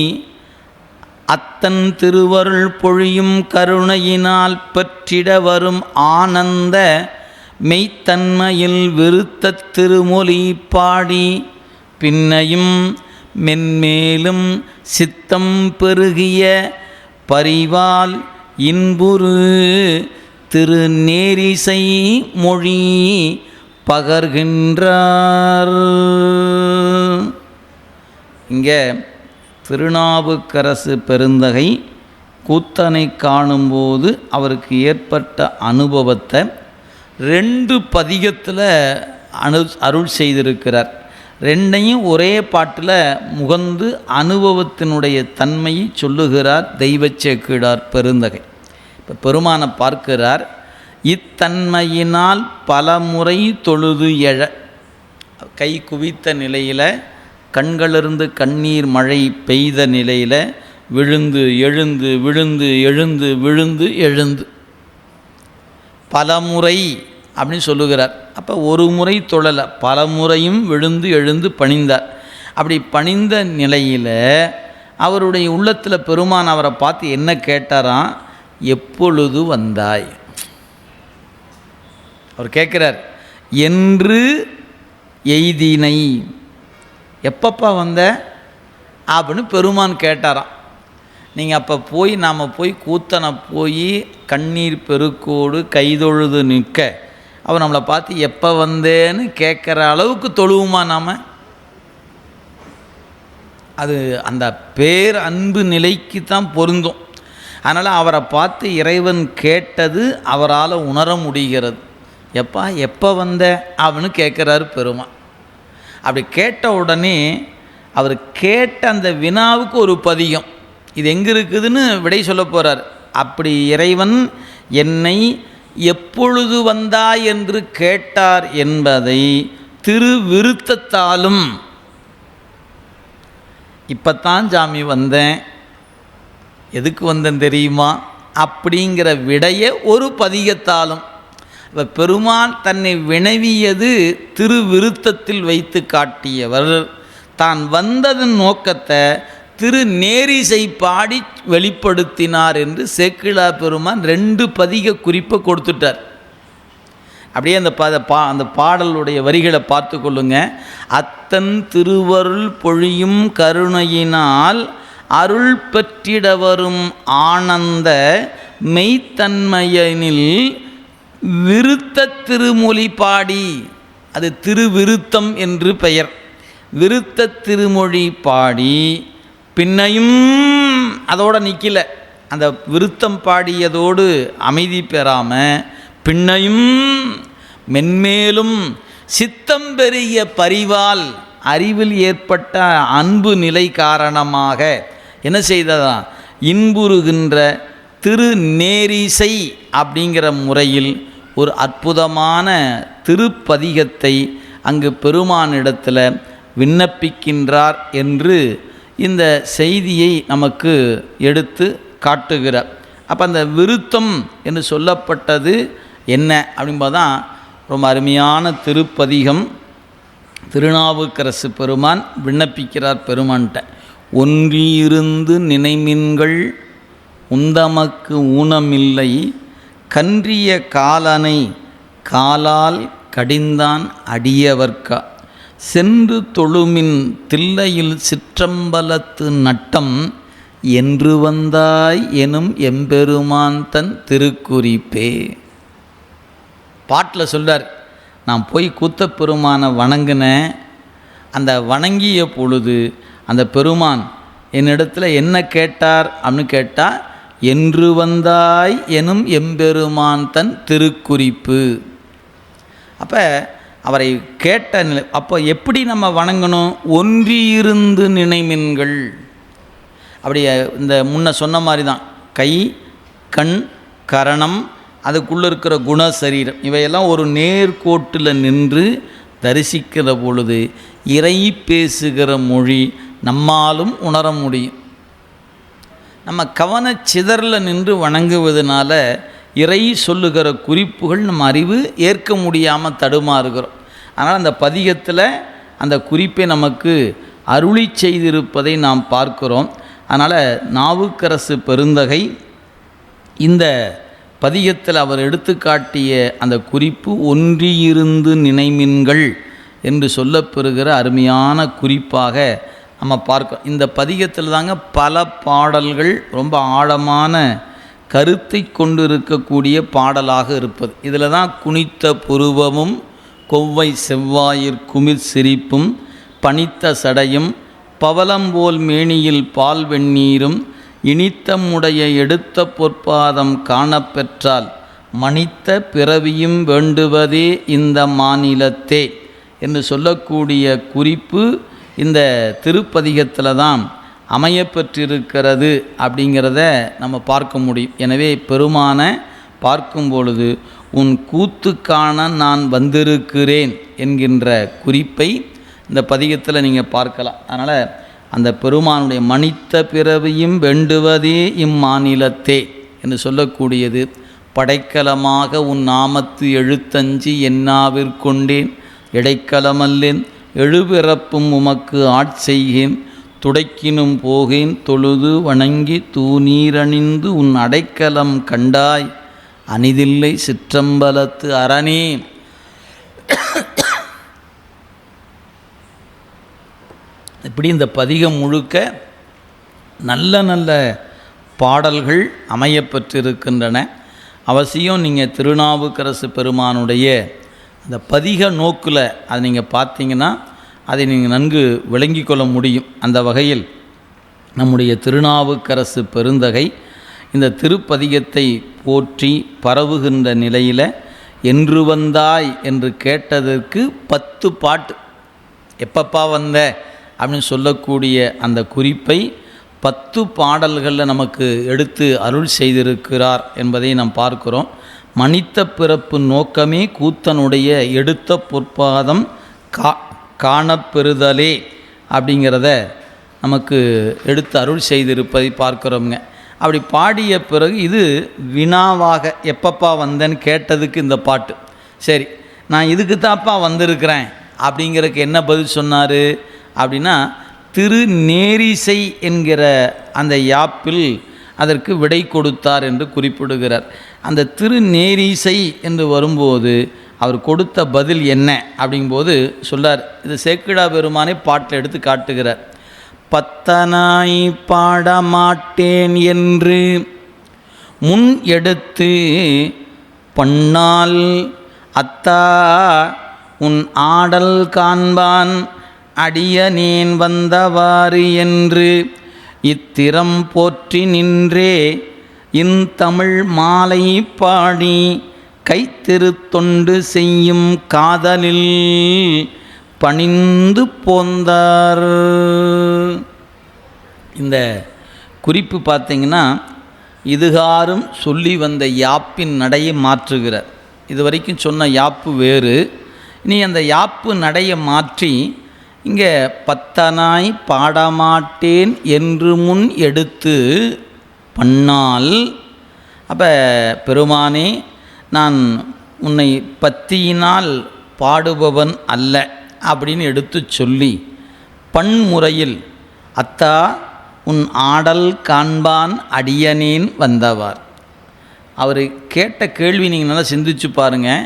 அத்தன் திருவருள் பொழியும் கருணையினால் பெற்றிட வரும் ஆனந்த மெய்த்தன்மையில் விருத்த திருமொழி பாடி பின்னையும் மென்மேலும் சித்தம் பெருகிய பரிவால் இன்புறு திருநேரிசை மொழி பகர்கின்றார். இங்கே திருநாவுக்கரசு பெருந்தகை கூத்தனை காணும்போது அவருக்கு ஏற்பட்ட அனுபவத்தை 2 பதிகத்தில் அருள் செய்திருக்கிறார். 2ஐயும் ஒரே பாட்டில் முகந்து அனுபவத்தினுடைய தன்மையை சொல்லுகிறார் தெய்வச்சேக்கிழார் பெருந்தகை. இப்போ பெருமானை பார்க்கிறார். இத்தன்மையினால் பலமுறை தொழுது எழ, கை குவித்த நிலையில் கண்களிலிருந்து கண்ணீர் மழை பெய்த நிலையில் விழுந்து எழுந்து விழுந்து எழுந்து விழுந்து எழுந்து பலமுறை அப்படின்னு சொல்லுகிறார். அப்போ ஒரு முறை தொழலை, பல முறையும் விழுந்து எழுந்து பணிந்தார். அப்படி பணிந்த நிலையில் அவருடைய உள்ளத்தில் பெருமான் அவரை பார்த்து என்ன கேட்டாராம், எப்பொழுது வந்தாய் அவர் கேட்குறார், என்று எய்தினை, எப்பப்பா வந்த அப்படின்னு பெருமான் கேட்டாராம். நீங்கள் அப்போ போய் நாம் போய் கூத்தனை போய் கண்ணீர் பெருக்கோடு கைதொழுது நிற்க அவர் நம்மளை பார்த்து எப்போ வந்தேன்னு கேட்குற அளவுக்கு தொழுவுமா நாம்? அது அந்த பேர் அன்பு நிலைக்கு தான் பொருந்தும். அதனால் அவரை பார்த்து இறைவன் கேட்டது அவரால் உணர முடிகிறது. எப்போ வந்த அப்படின்னு கேட்குறாரு பெருமான். அப்படி கேட்ட உடனே அவர் கேட்ட அந்த வினாவுக்கு ஒரு பதிகம், இது எங்கே இருக்குதுன்னு விடை சொல்ல போகிறார். அப்படி இறைவன் என்னை எப்பொழுது வந்தாய் என்று கேட்டார் என்பதை திருவிருத்தத்தாலும், இப்போத்தான் சாமி வந்தேன், எதுக்கு வந்தேன் தெரியுமா அப்படிங்கிற விடைய ஒரு பதிகத்தாலும், இப்போ பெருமான் தன்னை வினவியது திருவிருத்தத்தில் வைத்து காட்டியவர், தான் வந்ததன் நோக்கத்தை திருநேரிசை பாடி வெளிப்படுத்தினார் என்று சேக்கிழா பெருமான் 2 பதிக குறிப்பை கொடுத்துட்டார். அப்படியே அந்த பாடலுடைய வரிகளை பார்த்து கொள்ளுங்க. அத்தன் திருவருள் பொழியும் கருணையினால் அருள் பெற்றிட வரும் ஆனந்த மெய்த்தன்மையனில் விருத்த திருமொழி பாடி, அது திருவிருத்தம் என்று பெயர், விருத்த திருமொழி பாடி பின்னையும் அதோடு நிற்கல, அந்த விருத்தம் பாடியதோடு அமைதி பெறாமல் பின்னையும் மென்மேலும் சித்தம் பெரிய பரிவால் அறிவில் ஏற்பட்ட அன்பு நிலை காரணமாக என்ன செய்ததா, இன்புறுகின்ற திருநேரிசை அப்படிங்கிற முறையில் ஒரு அற்புதமான திருப்பதிகத்தை அங்கு பெருமானிடத்தில் விண்ணப்பிக்கின்றார் என்று இந்த செய்தியை நமக்கு எடுத்து காட்டுகிறார். அப்போ அந்த விருத்தம் என்று சொல்லப்பட்டது என்ன அப்படின்பதான் ரொம்ப அருமையான திருப்பதிகம். திருநாவுக்கரசு பெருமான் விண்ணப்பிக்கிறார் பெருமான்கிட்ட, ஒன்றியிருந்து நினைமின்கள் உந்தமக்கு ஊனமில்லை, கன்றிய காலனை காலால் கடிந்தான் அடியவர்க்கா, சென்று தொழுமின் தில்லையில் சிற்றம்பலத்து நட்டம் என்று வந்தாய் எனும் எம்பெருமான் தன் திருக்குறிப்பே. பாட்டில் சொல்றார், நான் போய் கூத்தப்பெருமானை வணங்கினேன், அந்த வணங்கிய பொழுது அந்த பெருமான் என்னிடத்தில் என்ன கேட்டார் அப்படின்னு கேட்டால், என்று வந்தாய் எனும் எம்பெருமான் தன் திருக்குறிப்பு. அப்போ அவரை கேட்ட நிலை, அப்போ எப்படி நம்ம வணங்கணும், ஒன்றியிருந்து நினைமின்கள். அப்படியே இந்த முன்ன சொன்ன மாதிரி தான், கை கண் கரணம் அதுக்குள்ளே இருக்கிற குணசரீரம் இவையெல்லாம் ஒரு நேர்கோட்டில் நின்று தரிசிக்கிற பொழுது இறை பேசுகிற மொழி நம்மாலும் உணர முடியும். நம்ம கவனச்சிதறில் நின்று வணங்குவதனால இறை சொல்லுகிற குறிப்புகள் நம்ம அறிவு ஏற்க முடியாமல் தடுமாறுகிறோம். அதனால் அந்த பதிகத்தில் அந்த குறிப்பை நமக்கு அருளி செய்திருப்பதை நாம் பார்க்கிறோம். அதனால் நாவுக்கரசு பெருந்தகை இந்த பதிகத்தில் அவர் எடுத்துக்காட்டிய அந்த குறிப்பு ஒன்றியிருந்து நினைமின்கள் என்று சொல்லப்பெறுகிற அருமையான குறிப்பாக நம்ம பார்க்கிறோம். இந்த பதிகத்தில் தாங்க பல பாடல்கள் ரொம்ப ஆழமான கருத்தை கொண்டிருக்கக்கூடிய பாடலாக இருப்பது. இதில் தான் குனித்த புருவமும் கொவ்வை செவ்வாயிற் குமிழ் சிரிப்பும் பனித்த சடையும் பவளம்போல் மேனியில் பால் வெந்நீரும் இனித்தமுடைய எடுத்த பொற்பாதம் காணப்பெற்றால் மனித்த பிறவியும் வேண்டுவதே இந்த மாநிலத்தே என்று சொல்லக்கூடிய குறிப்பு இந்த திருப்பதிகத்தில் தான் அமையப்பெற்றிருக்கிறது அப்படிங்கிறத நம்ம பார்க்க முடியும். எனவே பெருமானை பார்க்கும் பொழுது உன் கூத்துக்கான நான் வந்திருக்கிறேன் என்கின்ற குறிப்பை இந்த பதிகத்தில் நீங்கள் பார்க்கலாம். அதனால் அந்த பெருமானுடைய மனித்த பிறவியும் வேண்டுவதே இம்மாநிலத்தே என்று சொல்லக்கூடியது, படைக்கலமாக உன் நாமத்து எழுத்தஞ்சி என்னாவிற்கொண்டேன், இடைக்கலமல்லேன் எழுபிறப்பும் உமக்கு ஆட்செய்கேன், துடைக்கினும் போகேன் தொழுது வணங்கி தூநீரணிந்து உன் அடைக்கலம் கண்டாய் அனிதில்லை சிற்றம்பலத்து அரணே. இப்படி இந்த பதிகம் முழுக்க நல்ல நல்ல பாடல்கள் அமையப்பெற்றிருக்கின்றன. அவசியம் நீங்கள் திருநாவுக்கரசு பெருமானுடைய அந்த பதிக நோக்கில் அதை நீங்கள் பார்த்தீங்கன்னா அதை நீங்கள் நன்கு விளங்கி கொள்ள முடியும். அந்த வகையில் நம்முடைய திருநாவுக்கரசு பெருந்தகை இந்த திருப்பதிகத்தை போற்றி பரவுகின்ற நிலையில் என்று வந்தாய் என்று கேட்டதற்கு 10 பாட்டு, எப்பப்பா வந்த அப்படின்னு சொல்லக்கூடிய அந்த குறிப்பை 10 பாடல்களில் நமக்கு எடுத்து அருள் செய்திருக்கிறார் என்பதை நாம் பார்க்கிறோம். மனித்த பிறப்பு நோக்கமே கூத்தனுடைய எடுத்த பொற்பாதம் காணப்பெறுதலே அப்படிங்கிறத நமக்கு எடுத்து அருள் செய்திருப்பதை பார்க்குறோங்க. அப்படி பாடிய பிறகு இது வினாவாக எப்பப்பா வந்தேன்னு கேட்டதுக்கு இந்த பாட்டு. சரி, நான் இதுக்கு தாப்பா வந்திருக்கிறேன் அப்படிங்கிறதுக்கு என்ன பதில் சொன்னார் அப்படின்னா, திருநேரிசை என்கிற அந்த யாப்பில் அதற்கு விடை கொடுத்தார் என்று குறிப்பிடுகிறார். அந்த திருநேரிசை என்று வரும்போது அவர் கொடுத்த பதில் என்ன அப்படிங்கும்போது சொல்றார். இது சேக்கிழா பெருமானை பாட்டில் எடுத்து காட்டுகிறார். பத்தனாய் பாடமாட்டேன் என்று முன் எடுத்து பண்ணால் அத்தா உன் ஆடல் காண்பான் அடியனேன் வந்தவாறு என்று இத்திறம் போற்றி நின்றே இந்தமிழ் மாலை பாடி கைத்திருத்தொண்டு செய்யும் காதலில் பணிந்து போந்தார். இந்த குறிப்பு பார்த்தீங்கன்னா இதுகாரும் சொல்லி வந்த யாப்பின் நடையை மாற்றுகிறார். இதுவரைக்கும் சொன்ன யாப்பு வேறு, இனி அந்த யாப்பு நடையை மாற்றி இங்கே பத்தனாய் பாடமாட்டேன் என்று முன் எடுத்து பண்ணால், அப்போ பெருமானே நான் உன்னை பத்தியினால் பாடுபவன் அல்ல அப்படின்னு எடுத்து சொல்லி பன்முறையில் அத்தா உன் ஆடல் காண்பான் அடியனேன் வந்தவார். அவர் கேட்ட கேள்வி நீங்கள் நல்லா சிந்திச்சு பாருங்கள்.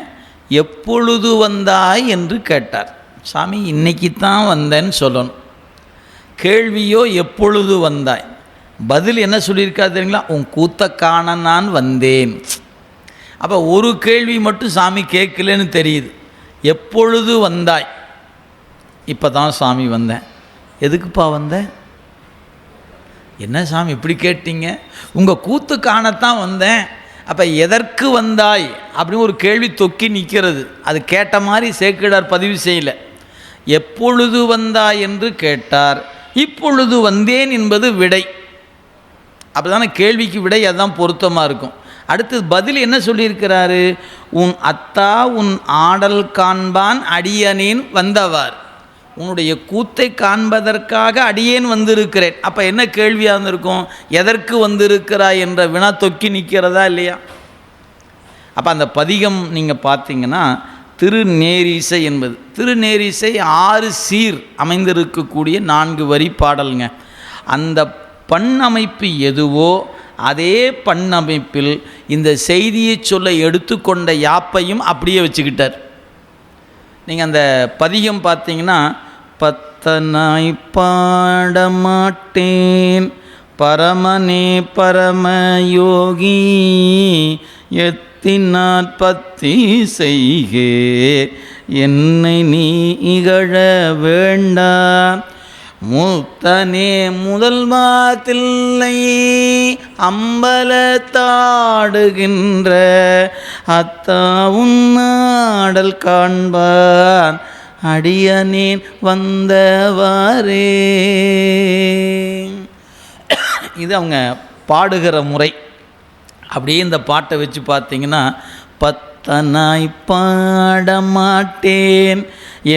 எப்பொழுது வந்தாய் என்று கேட்டார். சாமி இன்னைக்கு தான் வந்தேன்னு சொல்லணும். கேள்வியோ எப்பொழுது வந்தாய், பதில் என்ன சொல்லியிருக்காரு தெரியுங்களா? உன் கூத்த காண நான் வந்தேன். அப்போ ஒரு கேள்வி மட்டும் சாமி கேட்கலன்னு தெரியுது. எப்பொழுது வந்தாய்? இப்போ தான் சாமி வந்தேன். எதுக்குப்பா வந்த? என்ன சாமி இப்படி கேட்டீங்க? உங்கள் கூத்து காணத்தான் வந்தேன். அப்போ எதற்கு வந்தாய் அப்படின்னு ஒரு கேள்வி தொக்கி நிற்கிறது. அது கேட்ட மாதிரி சேக்கிழார் பதிவு செய்யலை. எப்பொழுது வந்தாய் என்று கேட்டார். இப்பொழுது வந்தேன் என்பது விடை. அப்போ தானே கேள்விக்கு விடை, அதுதான் பொருத்தமாக இருக்கும். அடுத்தது பதில் என்ன சொல்லியிருக்கிறாரு? உன் அத்தா உன் ஆடல் காண்பான் அடியனேன் வந்தவார். உன்னுடைய கூத்தை காண்பதற்காக அடியேன் வந்திருக்கிறேன். அப்போ என்ன கேள்வியாக இருந்திருக்கும்? எதற்கு வந்திருக்கிறாய் என்ற வினா தொக்கி நிற்கிறதா இல்லையா? அப்போ அந்த பதிகம் நீங்கள் பார்த்தீங்கன்னா திருநேரிசை என்பது, திருநேரிசை 6 சீர் அமைந்திருக்கக்கூடிய 4 வரி பாடலுங்க. அந்த பண் அமைப்பு எதுவோ அதே பண் அமைப்பில் இந்த செய்தியை சொல்ல எடுத்துக்கொண்ட யாப்பையும் அப்படியே வச்சுக்கிட்டார். நீங்கள் அந்த பதிகம் பார்த்தீங்கன்னா, பத்தனாய் பாடமாட்டேன் பரமனே பரமயோகி எத்தினாற்பத்தி செய்கே என்னை நீ இகழ வேண்டா மூத்தனே முதல்வா தில்லை அம்பலத்தாடுகின்ற அத்தா உன்னாடல் காண்பான் அடியனேன் வந்தவாறே. இது அவங்க பாடுகிற முறை. அப்படியே இந்த பாட்டை வச்சு பார்த்தீங்கன்னா, பத்தனாய் பாடமாட்டேன்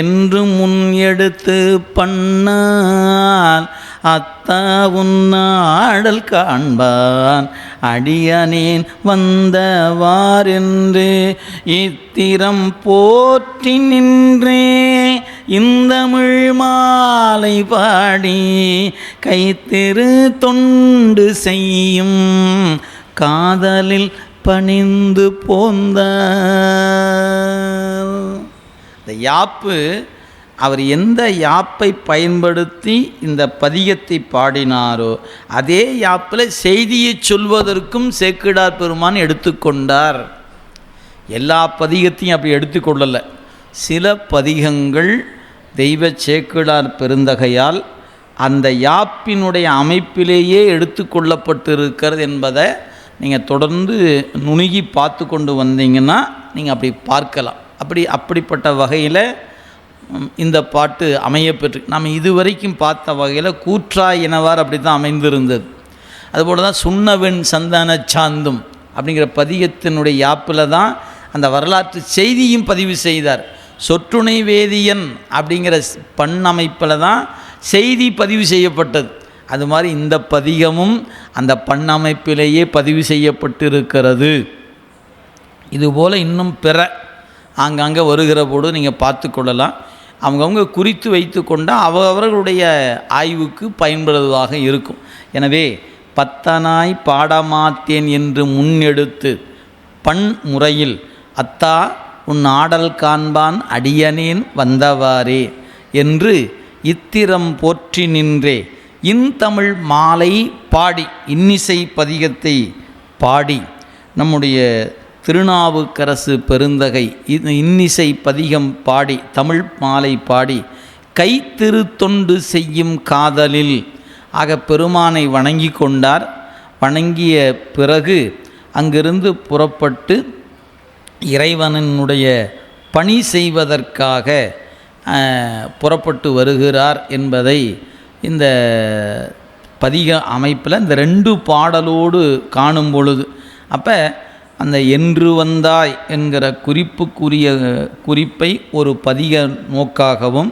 என்று முன் எடுத்து பண்ணால் அத்தா உன்னாடல் காண்பான் அடியனேன் வந்தவாறென்று இத்திறம் போற்றி நின்றே இந்தமிழ் மாலை பாடி கைத்திரு தொண்டு செய்யும் காதலில் பணிந்து போந்தார். இந்த யாப்பு அவர் எந்த யாப்பை பயன்படுத்தி இந்த பதிகத்தை பாடினாரோ அதே யாப்பில் செய்தியை சொல்வதற்கும் சேக்கிழார் பெருமான் எடுத்துக்கொண்டார். எல்லா பதிகத்தையும் அப்படி எடுத்துக்கொள்ளலை. சில பதிகங்கள் தெய்வ சேக்கிழார் பெருந்தகையால் அந்த யாப்பினுடைய அமைப்பிலேயே எடுத்துக்கொள்ளப்பட்டிருக்கிறது என்பதை நீங்கள் தொடர்ந்து நுணுகி பார்த்து கொண்டு வந்தீங்கன்னா நீங்கள் அப்படி பார்க்கலாம். அப்படிப்பட்ட வகையில் இந்த பாட்டு அமையப்பெற்று நாம் இதுவரைக்கும் பார்த்த வகையில் கூற்றாய் எனவார் அப்படி தான் அமைந்திருந்தது. அதுபோல் தான் சுண்ணவெண் சந்தான சாந்தும் அப்படிங்கிற பதிகத்தினுடைய யாப்பில் தான் அந்த வரலாற்று செய்தியும் பதிவு செய்தார். சொற்றுணை வேதியன் அப்படிங்கிற பண்ணமைப்பில் தான் செய்தி பதிவு செய்யப்பட்டது. அது மாதிரி இந்த பதிகமும் அந்த பண்ணமைப்பிலேயே பதிவு செய்யப்பட்டிருக்கிறது. இதுபோல் இன்னும் பிற ஆங்காங்கே வருகிற போது நீங்கள் பார்த்து கொள்ளலாம். அவங்கவுங்க குறித்து வைத்து கொண்டால் அவர்களுடைய ஆய்வுக்கு பயன்படுவதாக இருக்கும். எனவே பத்தனாய் பாடமாத்தேன் என்று முன்னெடுத்து பண் முறையில் அத்தா உன் ஆடல் காண்பான் அடியனேன் வந்தவாறே என்று இத்திரம் போற்றி நின்றே இன்தமிழ் மாலை பாடி இன்னிசை பதிகத்தை பாடி நம்முடைய திருநாவுக்கரசு பெருந்தகை இன்னிசை பதிகம் பாடி தமிழ் மாலை பாடி கைத்திரு தொண்டு செய்யும் காதலில் ஆக பெருமானை வணங்கி கொண்டார். வணங்கிய பிறகு அங்கிருந்து புறப்பட்டு இறைவனுடைய பணி செய்வதற்காக புறப்பட்டு வருகிறார் என்பதை இந்த பதிக அமைப்பில் இந்த 2 பாடலோடு காணும் பொழுது அப்போ அந்த என்று வந்தாய் என்கிற குறிப்பை ஒரு பதிக நோக்காகவும்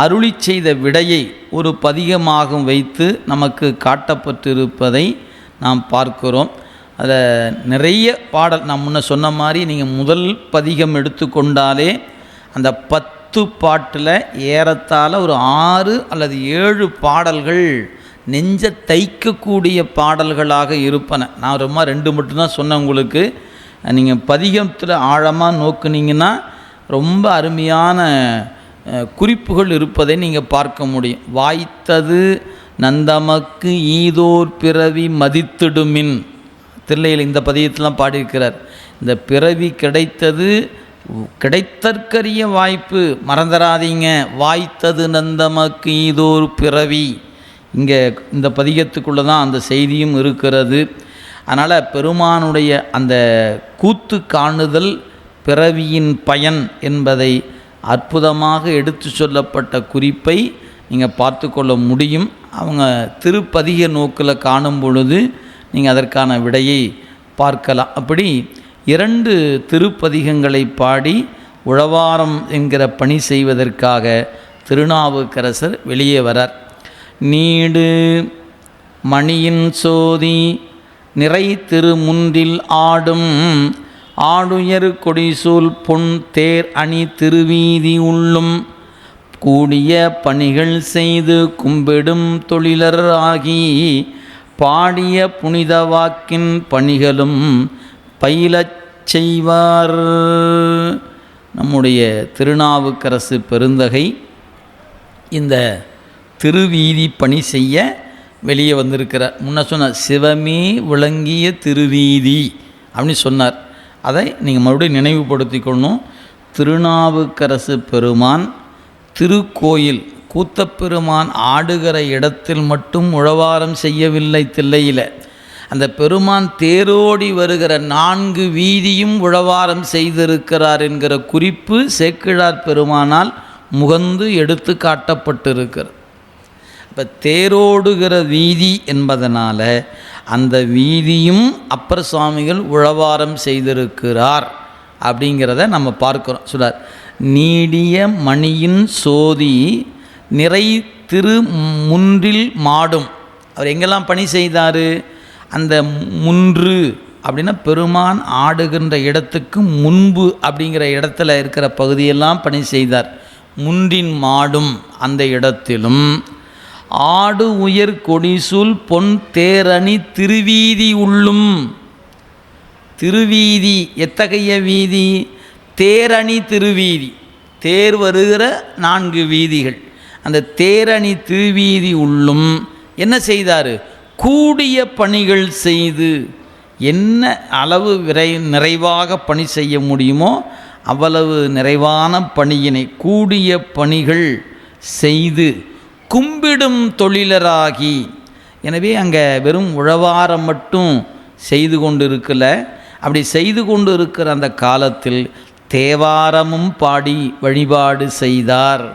அருளி செய்த விடையை ஒரு பதிகமாகவும் வைத்து நமக்கு காட்டப்பட்டிருப்பதை நாம் பார்க்கிறோம். அதில் நிறைய பாடல் நான் முன்ன சொன்ன மாதிரி நீங்கள் முதல் பதிகம் எடுத்துக்கொண்டாலே அந்த 10 பாட்டில் ஏறத்தாழ ஒரு 6 அல்லது 7 பாடல்கள் நெஞ்ச தைக்கக்கூடிய பாடல்களாக இருப்பன. நான் ரொம்ப 2 மட்டும்தான் சொன்னேன் உங்களுக்கு. நீங்கள் பதிகத்தில் ஆழமாக நோக்குனீங்கன்னா ரொம்ப அருமையான குறிப்புகள் இருப்பதை நீங்கள் பார்க்க முடியும். வாய்த்தது நந்தமக்கு ஈதோர் பிறவி மதித்திடுமின் தில்லையில் இந்த பதிகத்திலாம் பாடியிருக்கிறார். இந்த பிறவி கிடைத்தற்கரிய வாய்ப்பு மறந்துடாதீங்க. வாய்த்தது நந்தமக்கு ஈதோர் பிறவி இங்கே இந்த பதிகத்துக்குள்ளே தான் அந்த செய்தியும் இருக்கிறது. அதனால் பெருமானுடைய அந்த கூத்து காணுதல் பிறவியின் பயன் என்பதை அற்புதமாக எடுத்து சொல்லப்பட்ட குறிப்பை நீங்கள் பார்த்து கொள்ள முடியும். அவங்க திருப்பதிக நோக்கில் காணும் பொழுது நீங்கள் அதற்கான விடையை பார்க்கலாம். அப்படி 2 திருப்பதிகங்களை பாடி உழவாரம் என்கிற பணி செய்வதற்காக திருநாவுக்கரசர் வெளியே வரார். நீடு மணியின் சோதி நிறை திருமுன்றில் ஆடும் ஆடுயர் கொடிசூல் பொன் தேர் அணி திருவீதி உள்ளும் கூடிய பணிகள் செய்து கும்பிடும் தொழிலர் ஆகி பாடிய புனித வாக்கின் பணிகளும் பயிலச் செய்வார். நம்முடைய திருநாவுக்கரசு பெருந்தகை இந்த திருவீதி பணி செய்ய வெளியே வந்திருக்கிறார். முன்ன சொன்னார் சிவமே விளங்கிய திருவீதி அப்படின்னு சொன்னார். அதை நீங்கள் மறுபடியும் நினைவுபடுத்திக்கொள்ளணும். திருநாவுக்கரசு பெருமான் திருக்கோயில் கூத்தப்பெருமான் ஆடுகிற இடத்தில் மட்டும் உழவாரம் செய்யவில்லை. தில்லையில் அந்த பெருமான் தேரோடி வருகிற 4 வீதியும் உழவாரம் செய்திருக்கிறார் என்கிற குறிப்பு சேக்கிழார் பெருமானால் முகந்து எடுத்து காட்டப்பட்டிருக்கிறது. இப்போ தேரோடுகிற வீதி என்பதனால் அந்த வீதியும் அப்பர் சுவாமிகள் உழவாரம் செய்திருக்கிறார் அப்படிங்கிறத நம்ம பார்க்குறோம். சொல்றார் நீடிய மணியின் சோதி நிறை திரு முன்றில் மாடும். அவர் எங்கெல்லாம் பணி செய்தார்? அந்த முன்று அப்படின்னா பெருமான் ஆடுகின்ற இடத்துக்கு முன்பு அப்படிங்கிற இடத்துல இருக்கிற பகுதியெல்லாம் பணி செய்தார். முன்றின் மாடும் அந்த இடத்திலும் ஆடு உயர் கொடிசூல் பொன் தேரணி திருவீதி உள்ளும் திருவீதி எத்தகைய வீதி? தேரணி திருவீதி, தேர் வருகிற 4 வீதிகள். அந்த தேரணி திருவீதி உள்ளும் என்ன செய்தார்? கூடிய பணிகள் செய்து, என்ன அளவு நிறைவாக பணி செய்ய முடியுமோ அவ்வளவு நிறைவான பணியினை கூடிய பணிகள் செய்து கும்பிடும் தொழிலராகி. எனவே அங்கே வெறும் உழவாரம் மட்டும் செய்து கொண்டு இருக்கல, அப்படி செய்து கொண்டு இருக்கிற அந்த காலத்தில் தேவாரமும் பாடி வழிபாடு செய்தார்.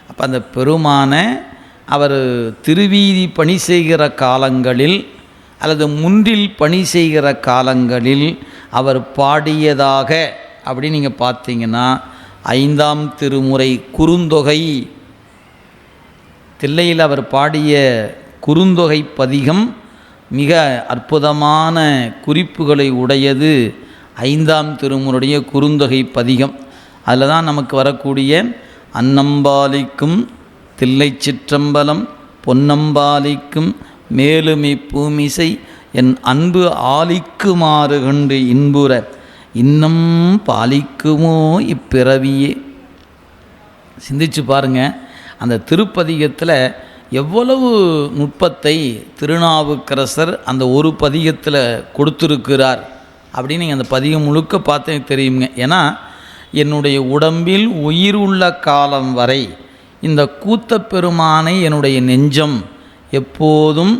அப்போ அந்த பெருமானை அவர் திருவீதி பணி செய்கிற காலங்களில் அல்லது முன்றில் பணி செய்கிற காலங்களில் அவர் பாடியதாக அப்படி நீங்கள் பார்த்தீங்கன்னா 5ஆம் திருமுறை குறுந்தொகை, தில்லையில் அவர் பாடிய குறுந்தொகை பதிகம் மிக அற்புதமான குறிப்புகளை உடையது. 5ஆம் திருமுறையுடைய குறுந்தொகை பதிகம். அதில் தான் நமக்கு வரக்கூடிய அன்னம்பாலிக்கும் தில்லை சிற்றம்பலம் பொன்னம்பாலிக்கும் மேலுமி பூமிசை என் அன்பு ஆலிக்குமாறு கண்டு இன்புற இன்னும் பாலிக்குமோ இப்பிறவியே. சிந்திச்சு பாருங்கள், அந்த திருப்பதிகத்தில் எவ்வளவு நுட்பத்தை திருநாவுக்கரசர் அந்த ஒரு பதிகத்தில் கொடுத்துருக்கிறார் அப்படின்னு நீங்கள் அந்த பதிகம் முழுக்க பார்த்தே தெரியுங்க. ஏன்னா என்னுடைய உடம்பில் உயிர் உள்ள காலம் வரை இந்த கூத்தப்பெருமானை என்னுடைய நெஞ்சம் எப்போதும்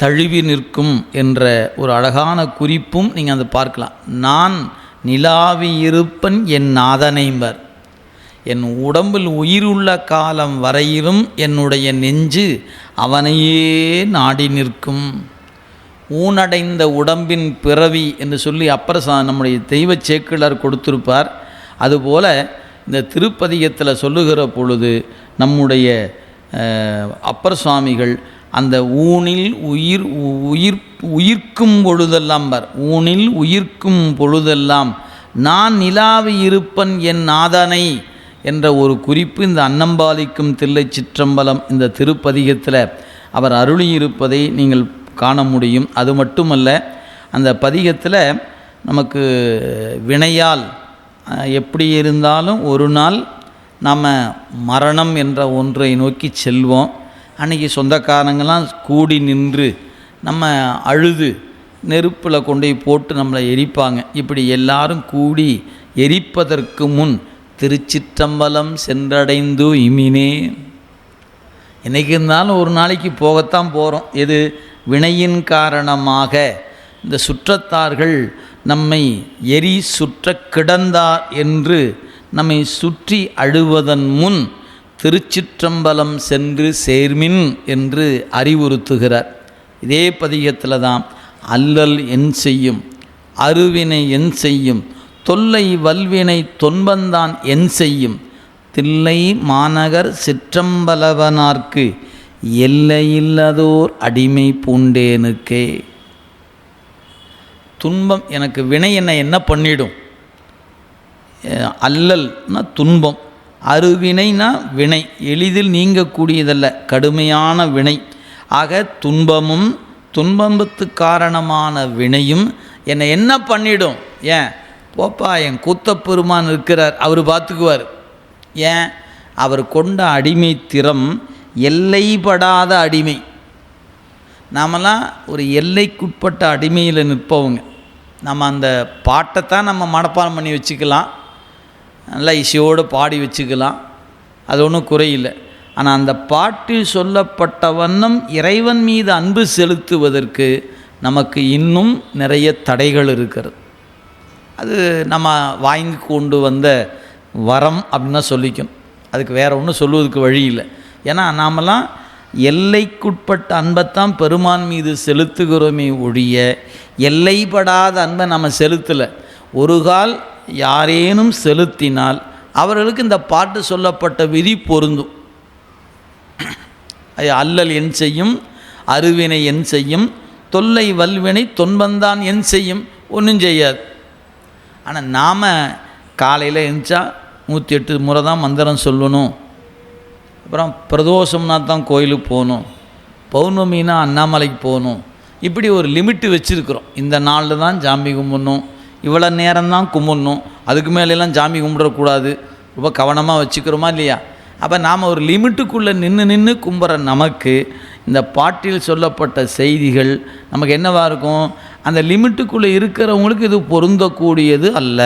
தழுவி நிற்கும் என்ற ஒரு அழகான குறிப்பும் நீங்கள் அதை பார்க்கலாம். நான் நிலாவி இருப்பன் என் நாதனைம்பர், என் உடம்பில் உயிருள்ள காலம் வரையிலும் என்னுடைய நெஞ்சு அவனையே நாடி நிற்கும். ஊனடைந்த உடம்பின் பிறவி என்று சொல்லி அப்பர் நம்முடைய தெய்வ சேக்கிழார் கொடுத்திருப்பார். அதுபோல் இந்த திருப்பதிகத்தில் சொல்லுகிற பொழுது நம்முடைய அப்பர் சுவாமிகள் அந்த ஊனில் உயிர்க்கும் பொழுதெல்லாம் ஊனில் உயிர்க்கும் பொழுதெல்லாம் நான் நிலாவி இருப்பன் என் நாதனை என்ற ஒரு குறிப்பு இந்த அன்னம்பாலிக்கும் தில்லை சிற்றம்பலம் இந்த திருப்பதிகத்தில் அவர் அருளியிருப்பதை நீங்கள் காண முடியும். அது மட்டுமல்ல, அந்த பதிகத்தில் நமக்கு வினையால் எப்படி இருந்தாலும் ஒரு நாள் நாம் மரணம் என்ற ஒன்றை நோக்கி செல்வோம். அன்றைக்கி சொந்தக்காரங்களாம் கூடி நின்று நம்ம அழுது நெருப்பில் கொண்டு போட்டு நம்மளை எரிப்பாங்க. இப்படி எல்லாரும் கூடி எரிப்பதற்கு முன் திருச்சிற்றம்பலம் சென்றடைந்து இமினே. என்றைக்கு இருந்தாலும் ஒரு நாளைக்கு போகத்தான் போகிறோம். எது? வினையின் காரணமாக இந்த சுற்றத்தார்கள் நம்மை எரி சுற்ற கிடந்தார் என்று நம்மை சுற்றி அழுவதன் முன் திருச்சிற்றம்பலம் சென்று சேர்மின் என்று அறிவுறுத்துகிறார். இதே பதிகத்தில் தான் அல்லல் என் செய்யும், அருவினை என் செய்யும், தொல்லை வல்வினை தொன்பந்தான் என் செய்யும், தில்லை மாநகர் சிற்றம்பலவனார்க்கு எல்லையில்லதோர் அடிமை பூண்டேனுக்கே. துன்பம் எனக்கு வினை என்ன பண்ணிடும்? அல்லல்னா துன்பம், அருவினைனா வினை, எளிதில் நீங்கக்கூடியதல்ல, கடுமையான வினை. ஆக துன்பமும் துன்பத்துக்கு காரணமான வினையும் என்னை என்ன பண்ணிடும்? ஏன் போப்பா, என் கூத்தப்பெருமான் இருக்கிறார், அவர் பார்த்துக்குவார். ஏன்? அவர் கொண்ட அடிமை திறம் எல்லைப்படாத அடிமை. நாமெல்லாம் ஒரு எல்லைக்குட்பட்ட அடிமையில் நிற்பவங்க. நம்ம அந்த பாட்டைத்தான் நம்ம மனப்பாடம் பண்ணி வச்சுக்கலாம், நல்லா இசையோடு பாடி வச்சுக்கலாம், அது ஒன்றும் குறையில்லை. ஆனால் அந்த பாட்டில் சொல்லப்பட்ட வண்ணம் இறைவன் மீது அன்பு செலுத்துவதற்கு நமக்கு இன்னும் நிறைய தடைகள் இருக்கிறது. அது நம்ம வாங்கி கொண்டு வந்த வரம் அப்படின்னா சொல்லிக்கணும். அதுக்கு வேறு ஒன்றும் சொல்லுவதுக்கு வழி இல்லை. ஏன்னா நாமெல்லாம் எல்லைக்குட்பட்ட அன்பைத்தான் பெருமான் மீது செலுத்துகிறோமே ஒழிய எல்லைப்படாத அன்பை நம்ம செலுத்தலை. ஒரு கால் யாரேனும் செலுத்தினால் அவர்களுக்கு இந்த பாட்டு சொல்லப்பட்ட விதி பொருந்தும். அல்லல் என் செய்யும், அருவினை என் செய்யும், தொல்லை வல்வினை தொன்பந்தான் என் செய்யும், ஒன்றும் செய்யாது. ஆனால் நாம் காலையில் எழுந்தா 108 முறை தான் மந்திரம் சொல்லணும், அப்புறம் பிரதோஷம்னா தான் கோயிலுக்கு போகணும், பௌர்ணமினா அண்ணாமலைக்கு போகணும், இப்படி ஒரு லிமிட்டு வச்சுருக்குறோம். இந்த நாளில் தான் சாமி கும்பிடணும், இவ்வளோ நேரம்தான் கும்பிடணும், அதுக்கு மேலெல்லாம் சாமி கும்பிடக்கூடாது, ரொம்ப கவனமாக வச்சுக்கிறோமா இல்லையா? அப்போ நாம் ஒரு லிமிட்டுக்குள்ளே நின்று கும்பிட்ற நமக்கு இந்த பாட்டில் சொல்லப்பட்ட செய்திகள் நமக்கு என்னவாக இருக்கும்? அந்த லிமிட்டுக்குள்ளே இருக்கிறவங்களுக்கு இது பொருந்தக்கூடியது அல்ல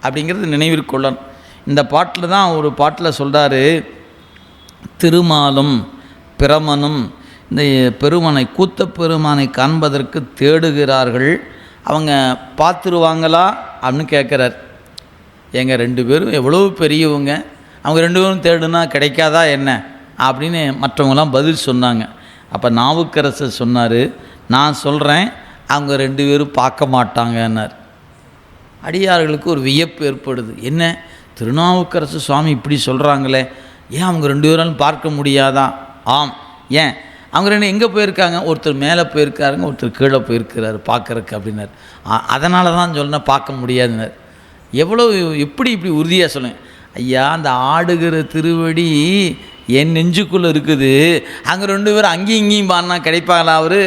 அப்படிங்கிறது நினைவிற்கொள்ளணும். இந்த பாட்டில் தான் ஒரு பாட்டில் சொல்கிறாரு, திருமாலும் பிரமனும் இந்த பெருமானை கூத்த பெருமானை காண்பதற்கு தேடுகிறார்கள், அவங்க பார்த்துருவாங்களா அப்படின்னு கேட்குறார். எங்க 2 பேரும் எவ்வளோ பெரியவங்க, அவங்க 2 பேரும் தேடுனா கிடைக்காதா என்ன அப்படின்னு மற்றவங்களாம் பதில் சொன்னாங்க. அப்போ நாவுக்கரசர் சொன்னார், நான் சொல்கிறேன் அவங்க 2 பேரும் பார்க்க மாட்டாங்கன்னார். அடியார்களுக்கு ஒரு வியப்பு ஏற்படுது. என்ன திருநாவுக்கரசு சுவாமி இப்படி சொல்கிறாங்களே, ஏன் அவங்க 2 பேராலும் பார்க்க முடியாதா? ஆம். ஏன் அவங்க 2 எங்கே போயிருக்காங்க? ஒருத்தர் மேலே போயிருக்காருங்க, ஒருத்தர் கீழே போயிருக்கிறாரு பார்க்குறக்கு அப்படின்னார். அதனால தான் சொன்னேன் பார்க்க முடியாதுன்னார். எவ்வளோ எப்படி இப்படி உறுதியாக சொல்லுங்க ஐயா. அந்த ஆடுகிற திருவடி என் நெஞ்சுக்குள்ளே இருக்குது, அங்கே 2 பேரும் அங்கேயும் இங்கேயும் பாடினா கிடைப்பாங்களா? அவர்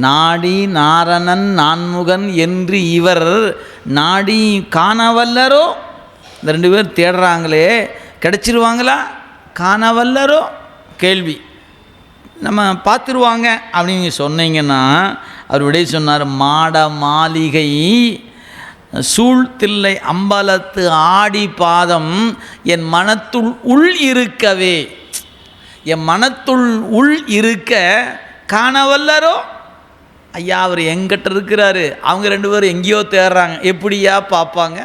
நாடி நாரணன் நான்முகன் என்று இவர் நாடி காணவல்லரோ. இந்த 2 பேர் தேடுறாங்களே, கிடைச்சிருவாங்களா? காணவல்லரோ கேள்வி. நம்ம பார்த்துருவாங்க அப்படின்னு சொன்னீங்கன்னா அவர் விடை சொன்னார், மாட மாளிகை சூழ்த்தில்லை அம்பலத்து ஆடி பாதம் என் மனத்துள் உள் இருக்கவே. என் மனத்துள் உள் இருக்க காணவல்லரோ. ஐயா அவர் எங்கிட்ட இருக்கிறாரு, அவங்க 2 பேரும் எங்கேயோ தேடுறாங்க, எப்படியா பார்ப்பாங்க?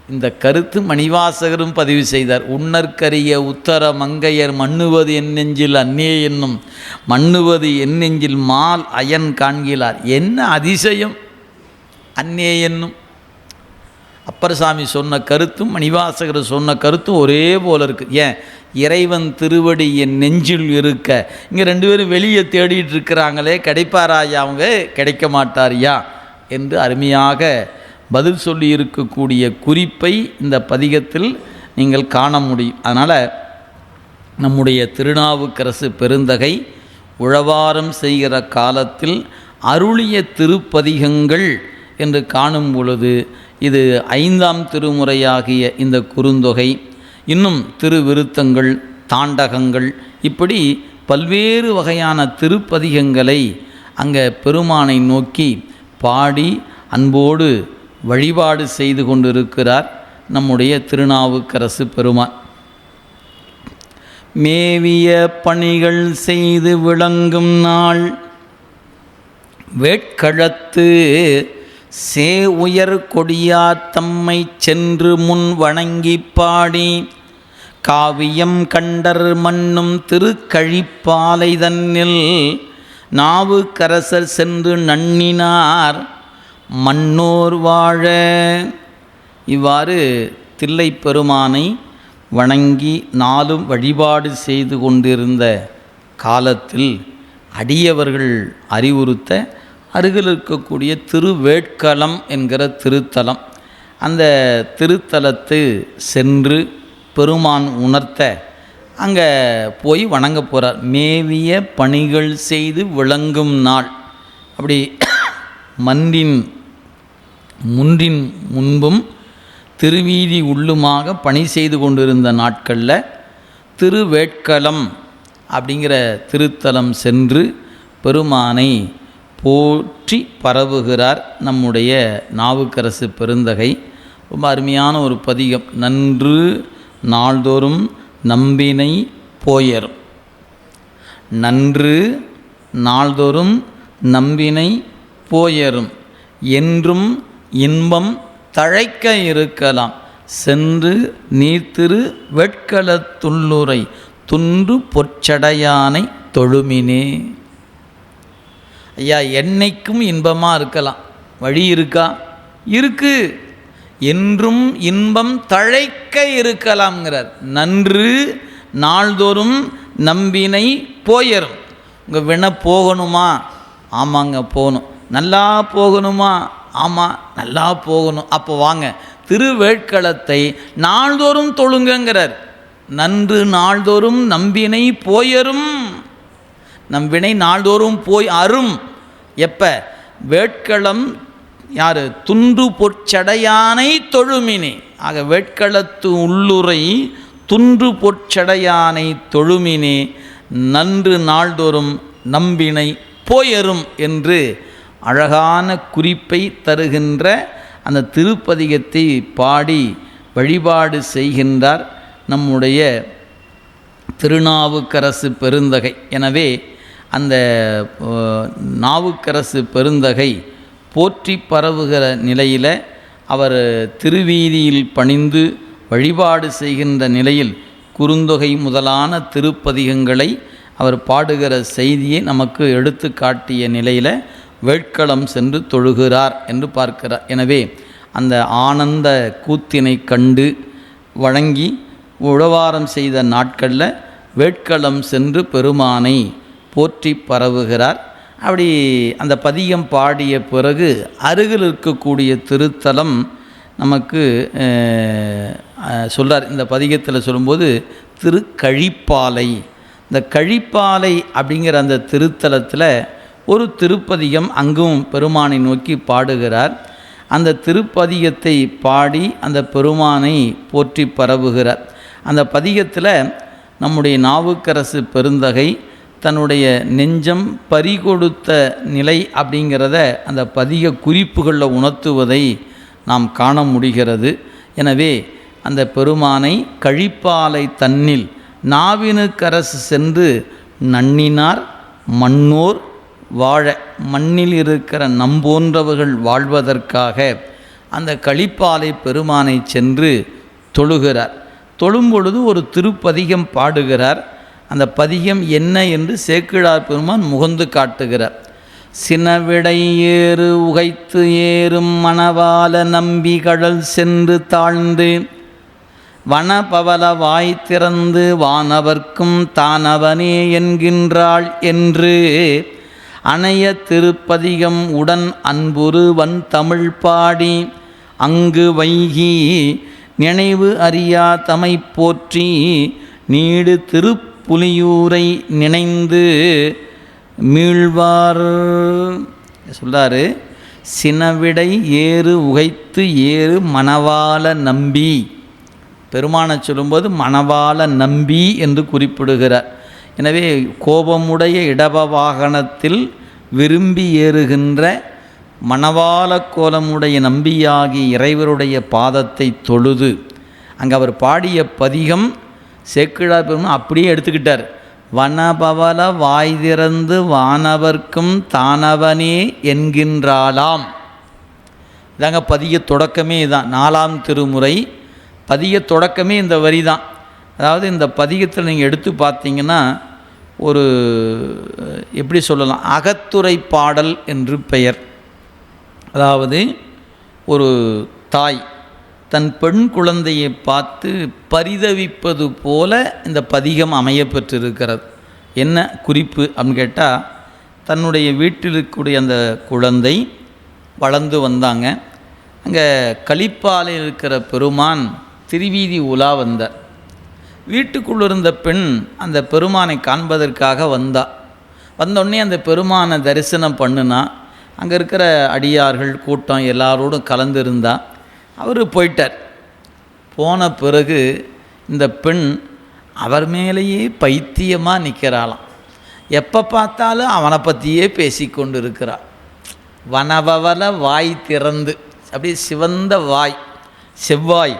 இந்த கருத்து மணிவாசகரும் பதிவு செய்தார். உன்னற்கரிய உத்தர மங்கையர் மண்ணுவது என் நெஞ்சில் அந்நே என்னும் மண்ணுவது என் நெஞ்சில் மால் அயன் காண்கிறார். என்ன அதிசயம்! அந்நே என்னும் அப்பர்சாமி சொன்ன கருத்தும் மணிவாசகர் சொன்ன கருத்தும் ஒரே போல இருக்குது. ஏன்? இறைவன் திருவடி என் நெஞ்சில் இருக்க. இங்கே 2 பேரும் வெளியே தேடிட்டு இருக்கிறாங்களே, கிடைப்பாராயா? அவங்க கிடைக்க மாட்டாரியா என்று அருமையாக பதில் சொல்லி இருக்கக்கூடிய குறிப்பை இந்த பதிகத்தில் நீங்கள் காண முடியும். அதனால் நம்முடைய திருநாவுக்கரசு பெருந்தகை உழவாரம் செய்கிற காலத்தில் அருளிய திருப்பதிகங்கள் என்று காணும் பொழுது இது 5ஆம் திருமுறையாகிய இந்த குறுந்தொகை, இன்னும் திருவிருத்தங்கள், தாண்டகங்கள், இப்படி பல்வேறு வகையான திருப்பதிகங்களை அங்கே பெருமானை நோக்கி பாடி அன்போடு வழிபாடு செய்து கொண்டிருக்கிறார் நம்முடைய திருநாவுக்கரசு பெருமான். மேவிய பணிகள் செய்து விளங்கும் நாள் வேட்களத்து சே உயர் கொடியார் தம்மை சென்று முன் வணங்கி பாடி காவியம் கண்டர் மண்ணும் திருக்கழிப்பாலை தன்னில் நாவுக்கரசர் சென்று நன்னினார் மன்னோர் வாழ. இவ்வாறு தில்லைப் பெருமானை வணங்கி நாளும் வழிபாடு செய்து கொண்டிருந்த காலத்தில் அடியவர்கள் அறிவுறுத்த அருகில் இருக்கக்கூடிய திருவேட்களம் என்கிற திருத்தலம், அந்த திருத்தலத்து சென்று பெருமான் உணர்த்த அங்கே போய் வணங்க போகிறார். மேவிய பணிகள் செய்து விளங்கும் நாள். அப்படி முன்றின் முன்பும் திருவீதி உள்ளுமாக பணி செய்து கொண்டிருந்த நாட்களில் திருவேட்களம் அப்படிங்கிற திருத்தலம் சென்று பெருமானை போற்றி பரவுகிறார் நம்முடைய நாவுக்கரசு பெருந்தகை. ரொம்ப அருமையான ஒரு பதிகம். நன்று நாள்தோறும் நம்பினை போயரும். நன்று நாள்தோறும் நம்பினை போயரும் என்றும் இன்பம் தழைக்க இருக்கலாம் சென்று நீர்த்திரு வெட்களத்துள்ளுரை துன்று பொற்சடையானை தொழுமினே. ஐயா, என்னைக்கும் இன்பமாக இருக்கலாம், வழி இருக்கா? இருக்கு. என்றும் இன்பம் தழைக்க இருக்கலாம்ங்கிறார். நன்று நாள்தோறும் நம்பினை போயரும். உங்கள் வினை போகணுமா? ஆமாங்க போகணும். நல்லா போகணுமா? ஆமாம் நல்லா போகணும். அப்போ வாங்க திருவேட்களத்தை நாள்தோறும் தொழுங்கிறார். நன்று நாள்தோறும் நம்பினை போயரும். நம் வினை நாள்தோறும் போய் அரும். எப்போ? வேட்களம் யார்? துன்று பொற்சடையானை தொழுமினே. ஆக வேட்களத்து உள்ளுரை துன்று பொற்சடையானை தொழுமினே நன்று நாள்தோறும் நம்பினை போயரும் என்று அழகான குறிப்பை தருகின்ற அந்த திருப்பதிகத்தை பாடி வழிபாடு செய்கின்றார் நம்முடைய திருநாவுக்கரசு பெருந்தகை. எனவே அந்த நாவுக்கரசு பெருந்தகை போற்றி பரவுகிற நிலையில் அவர் திருவீதியில் பணிந்து வழிபாடு செய்கின்ற நிலையில் குறுந்தொகை முதலான திருப்பதிகங்களை அவர் பாடுகிற செய்தியை நமக்கு எடுத்து காட்டிய நிலையில் வேட்களம் சென்று தொழுகிறார் என்று பார்க்கிறார். எனவே அந்த ஆனந்த கூத்தினை கண்டு வணங்கி உழவாரம் செய்த நாட்களில் வேட்களம் சென்று பெருமானை போற்றி பரவுகிறார். அப்படி அந்த பதிகம் பாடிய பிறகு அருகில் இருக்கக்கூடிய திருத்தலம் நமக்கு சொல்கிறார். இந்த பதிகத்தில் சொல்லும்போது திருக்கழிப்பாலை. இந்த கழிப்பாலை அப்படிங்கிற அந்த திருத்தலத்தில் ஒரு திருப்பதிகம் அங்கும் பெருமானை நோக்கி பாடுகிறார். அந்த திருப்பதிகத்தை பாடி அந்த பெருமானை போற்றி பரவுகிறார். அந்த பதிகத்தில் நம்முடைய நாவுக்கரசு பெருந்தகை தன்னுடைய நெஞ்சம் பறிகொடுத்த நிலை அப்படிங்கிறத அந்த பதிக குறிப்புகளில் உணர்த்துவதை நாம் காண முடிகிறது. எனவே அந்த பெருமானை கழிப்பாலை தன்னில் நாவினுக்கரசு சென்று நன்னினார் மண்ணோர் வாழ. மண்ணில் இருக்கிற நம்போன்றவர்கள் வாழ்வதற்காக அந்த கழிப்பாலை பெருமானை சென்று தொழுகிறார். தொழும்பொழுது ஒரு திருப்பதிகம் பாடுகிறார். அந்த பதிகம் என்ன என்று சேக்கிழார் பெருமான் முகந்து காட்டுகிறார். சினவிடை ஏறு உகைத்து ஏறும் மணவாள நம்பி கடல் சென்று தாழ்ந்து வனபவல வாய் திறந்து வானவர்க்கும் தானவனே என்கின்றாள் என்று அணைய திருப்பதிகம் உடன் அன்புரு வன் தமிழ் பாடி அங்கு வைகி நினைவு அறியா தமை போற்றி நீடு திருப்புலியூரை நினைந்து மீழ்வார் சொல்றாரு. சினவிடை ஏறு உகைத்து ஏறு மணவாள நம்பி. பெருமானை சொல்லும்போது மணவாள நம்பி என்று குறிப்பிடுகிறார். எனவே கோபமுடைய இடப வாகனத்தில் விரும்பி ஏறுகின்ற மணவாள கோலமுடைய நம்பியாகி இறைவருடைய பாதத்தை தொழுது அங்கே அவர் பாடிய பதிகம் சேக்கிழார் பெருமான் அப்படியே எடுத்துக்கிட்டார். வனபவல வாய் திறந்து வானவர்க்கும் தானவனே என்கின்றாளாம். இதாங்க பதிய தொடக்கமே. இதுதான் 4ஆம் திருமுறை பதிய தொடக்கமே இந்த வரி தான். அதாவது இந்த பதிகத்தில் நீங்கள் எடுத்து பார்த்தீங்கன்னா ஒரு எப்படி சொல்லலாம், அகத்துரை பாடல் என்று பெயர். அதாவது ஒரு தாய் தன் பெண் குழந்தையை பார்த்து பரிதவிப்பது போல இந்த பதிகம் அமைய பெற்றிருக்கிறது. என்ன குறிப்பு அப்படின்னு கேட்டால், தன்னுடைய வீட்டில் இருக்கக்கூடிய அந்த குழந்தை வளர்ந்து வந்தாங்க. அங்கே கழிப்பாலையில் இருக்கிற பெருமான் திருவீதி உலா வந்தார். வீட்டுக்குள்ளே இருந்த பெண் அந்த பெருமானை காண்பதற்காக வந்தோடனே அந்த பெருமானை தரிசனம் பண்ணுனா. அங்கே இருக்கிற அடியார்கள் கூட்டம் எல்லாரோடும் கலந்துருந்தா. அவர் போயிட்டார். போன பிறகு இந்த பெண் அவர் மேலேயே பைத்தியமாக நிற்கிறாளாம். எப்போ பார்த்தாலும் அவனை பற்றியே பேசி கொண்டு இருக்கிறாள். வனவவல வாய் திறந்து, அப்படியே சிவந்த வாய், செவ்வாய்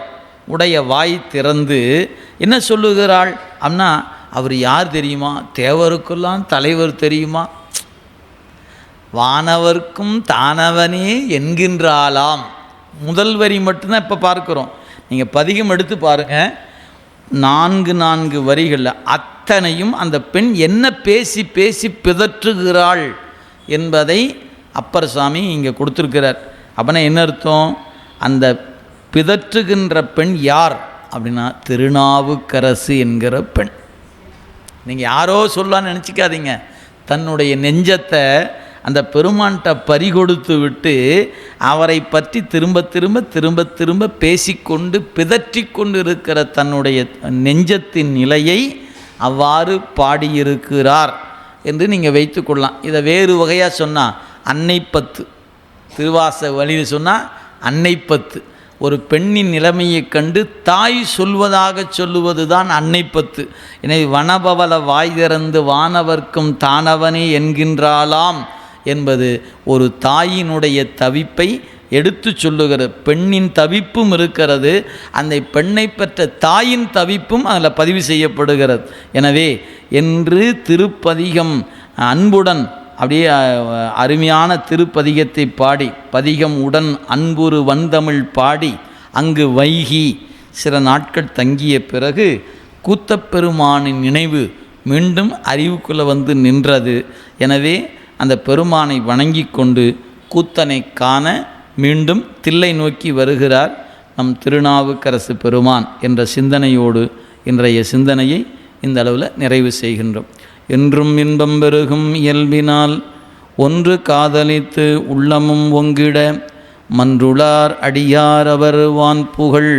உடைய வாய் திறந்து என்ன சொல்லுகிறாள் அப்படின்னா, அவர் யார் தெரியுமா? தேவருக்கெல்லாம் தலைவர் தெரியுமா? வானவர்க்கும் தானவனே என்கின்றாளாம். முதல் வரி மட்டும்தான் இப்போ பார்க்குறோம். நீங்கள் பதிகம் எடுத்து பாருங்கள். 4 வரிகளில் அத்தனையும் அந்த பெண் என்ன பேசி பேசி பிதற்றுகிறாள் என்பதை அப்பர் சாமி இங்கே கொடுத்துருக்கிறார். அப்படின்னா என்ன அர்த்தம்? அந்த பிதற்றுகின்ற பெண் யார் அப்படின்னா திருநாவுக்கரசு என்கிற பெண். நீங்கள் யாரோ சொல்லலான்னு நினச்சிக்காதீங்க. தன்னுடைய நெஞ்சத்தை அந்த பெருமான்கிட்ட பறிகொடுத்து விட்டு அவரை பற்றி திரும்ப திரும்ப திரும்ப திரும்ப பேசிக்கொண்டு பிதற்றி கொண்டு இருக்கிற தன்னுடைய நெஞ்சத்தின் நிலையை அவ்வாறு பாடியிருக்கிறார் என்று நீங்கள் வைத்துக்கொள்ளலாம். இதை வேறு வகையாக சொன்னால் அன்னைப்பத்து, திருவாச வழியில் சொன்னால் அன்னைப்பத்து. ஒரு பெண்ணின் நிலைமையை கண்டு தாய் சொல்வதாக சொல்லுவது தான் அன்னைப்பத்து. எனவே வனபவல வாய் திறந்து வானவர்க்கும் தானவனே என்கின்றாளாம் என்பது ஒரு தாயினுடைய தவிப்பை எடுத்து சொல்லுகிறது. பெண்ணின் தவிப்பும் இருக்கிறது, அந்த பெண்ணை பெற்ற தாயின் தவிப்பும் அதில் பதிவு செய்யப்படுகிறது. எனவே என்று திருப்பதிகம் அன்புடன் அப்படியே அருமையான திருப்பதிகத்தை பாடி, பதிகம் உடன் அன்புரு வந்தமிழ் பாடி அங்கு வைகி சில நாட்கள் தங்கிய பிறகு கூத்தப்பெருமானின் நினைவு மீண்டும் அறிவுக்குள்ளே வந்து நின்றது. எனவே அந்த பெருமானை வணங்கி கொண்டு கூத்தனை காண மீண்டும் தில்லை நோக்கி வருகிறார் நம் திருநாவுக்கரசு பெருமான் என்ற சிந்தனையோடு இன்றைய சிந்தனையை இந்த அளவில் நிறைவு செய்கின்றோம். என்றும் இன்பம் பெருகும் இயல்பினால் ஒன்று காதலித்து உள்ளமும் ஒங்கிட மன்றுளார் அடியார் அவர் வான் புகழ்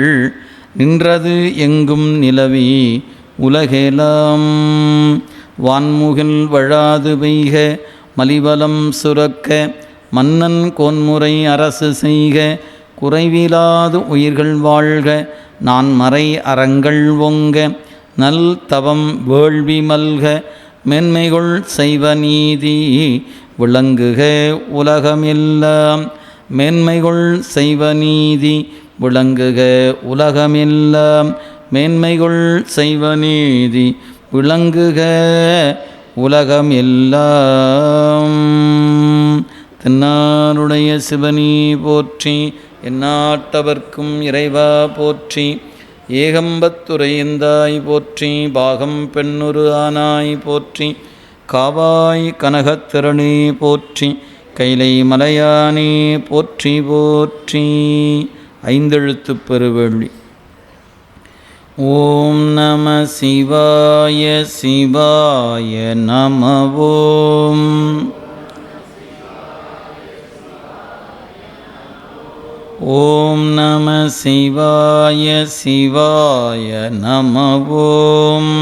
நின்றது எங்கும் நிலவி உலகெலாம் வான்முகில் வழாது பெய்க மலிவலம் சுரக்க மன்னன் கோன்முறை அரசு செய்க குறைவிலாது உயிர்கள் வாழ்க நான் மறை அறங்கள் ஒங்க நல் தவம் வேள்வி மல்க மேன்மைகள் செய்வ நீதி விளங்குக உலகமெல்லாம் மேன்மைகள் செய்வ நீதி விளங்குக உலகமெல்லாம் மேன்மைகள் செய்வ நீதி விளங்குக உலகமெல்லாம். தென்னாருடைய சிவனி போற்றி, எந்நாட்டவர்க்கும் இறைவா போற்றி, ஏகம்பத்துரையந்தாய் போற்றி, பாகம் பெண்ணுரு ஆனாய் போற்றி, காவாய் கனகத்திறனே போற்றி, கைலை மலையானே போற்றி போற்றி. ஐந்தெழுத்துப் பெருவேள்வி. ஓம் நம சிவாய சிவாய நம. ஓம் ஓம் நம சிவாய சிவாய நம. ஓம்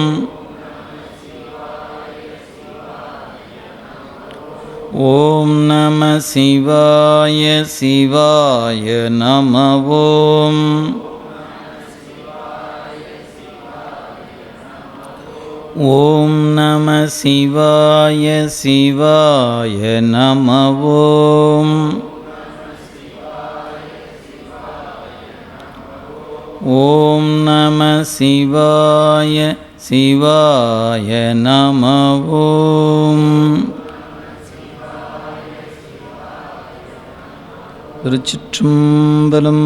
ஓம் நம சிவாய சிவாய நம. ஓம் ஓம் நம சிவாய சிவாய நம. ஓம் ஓம் நம சிவாய சிவாய நம. ஓம் திருச்சிற்றம்பலம்.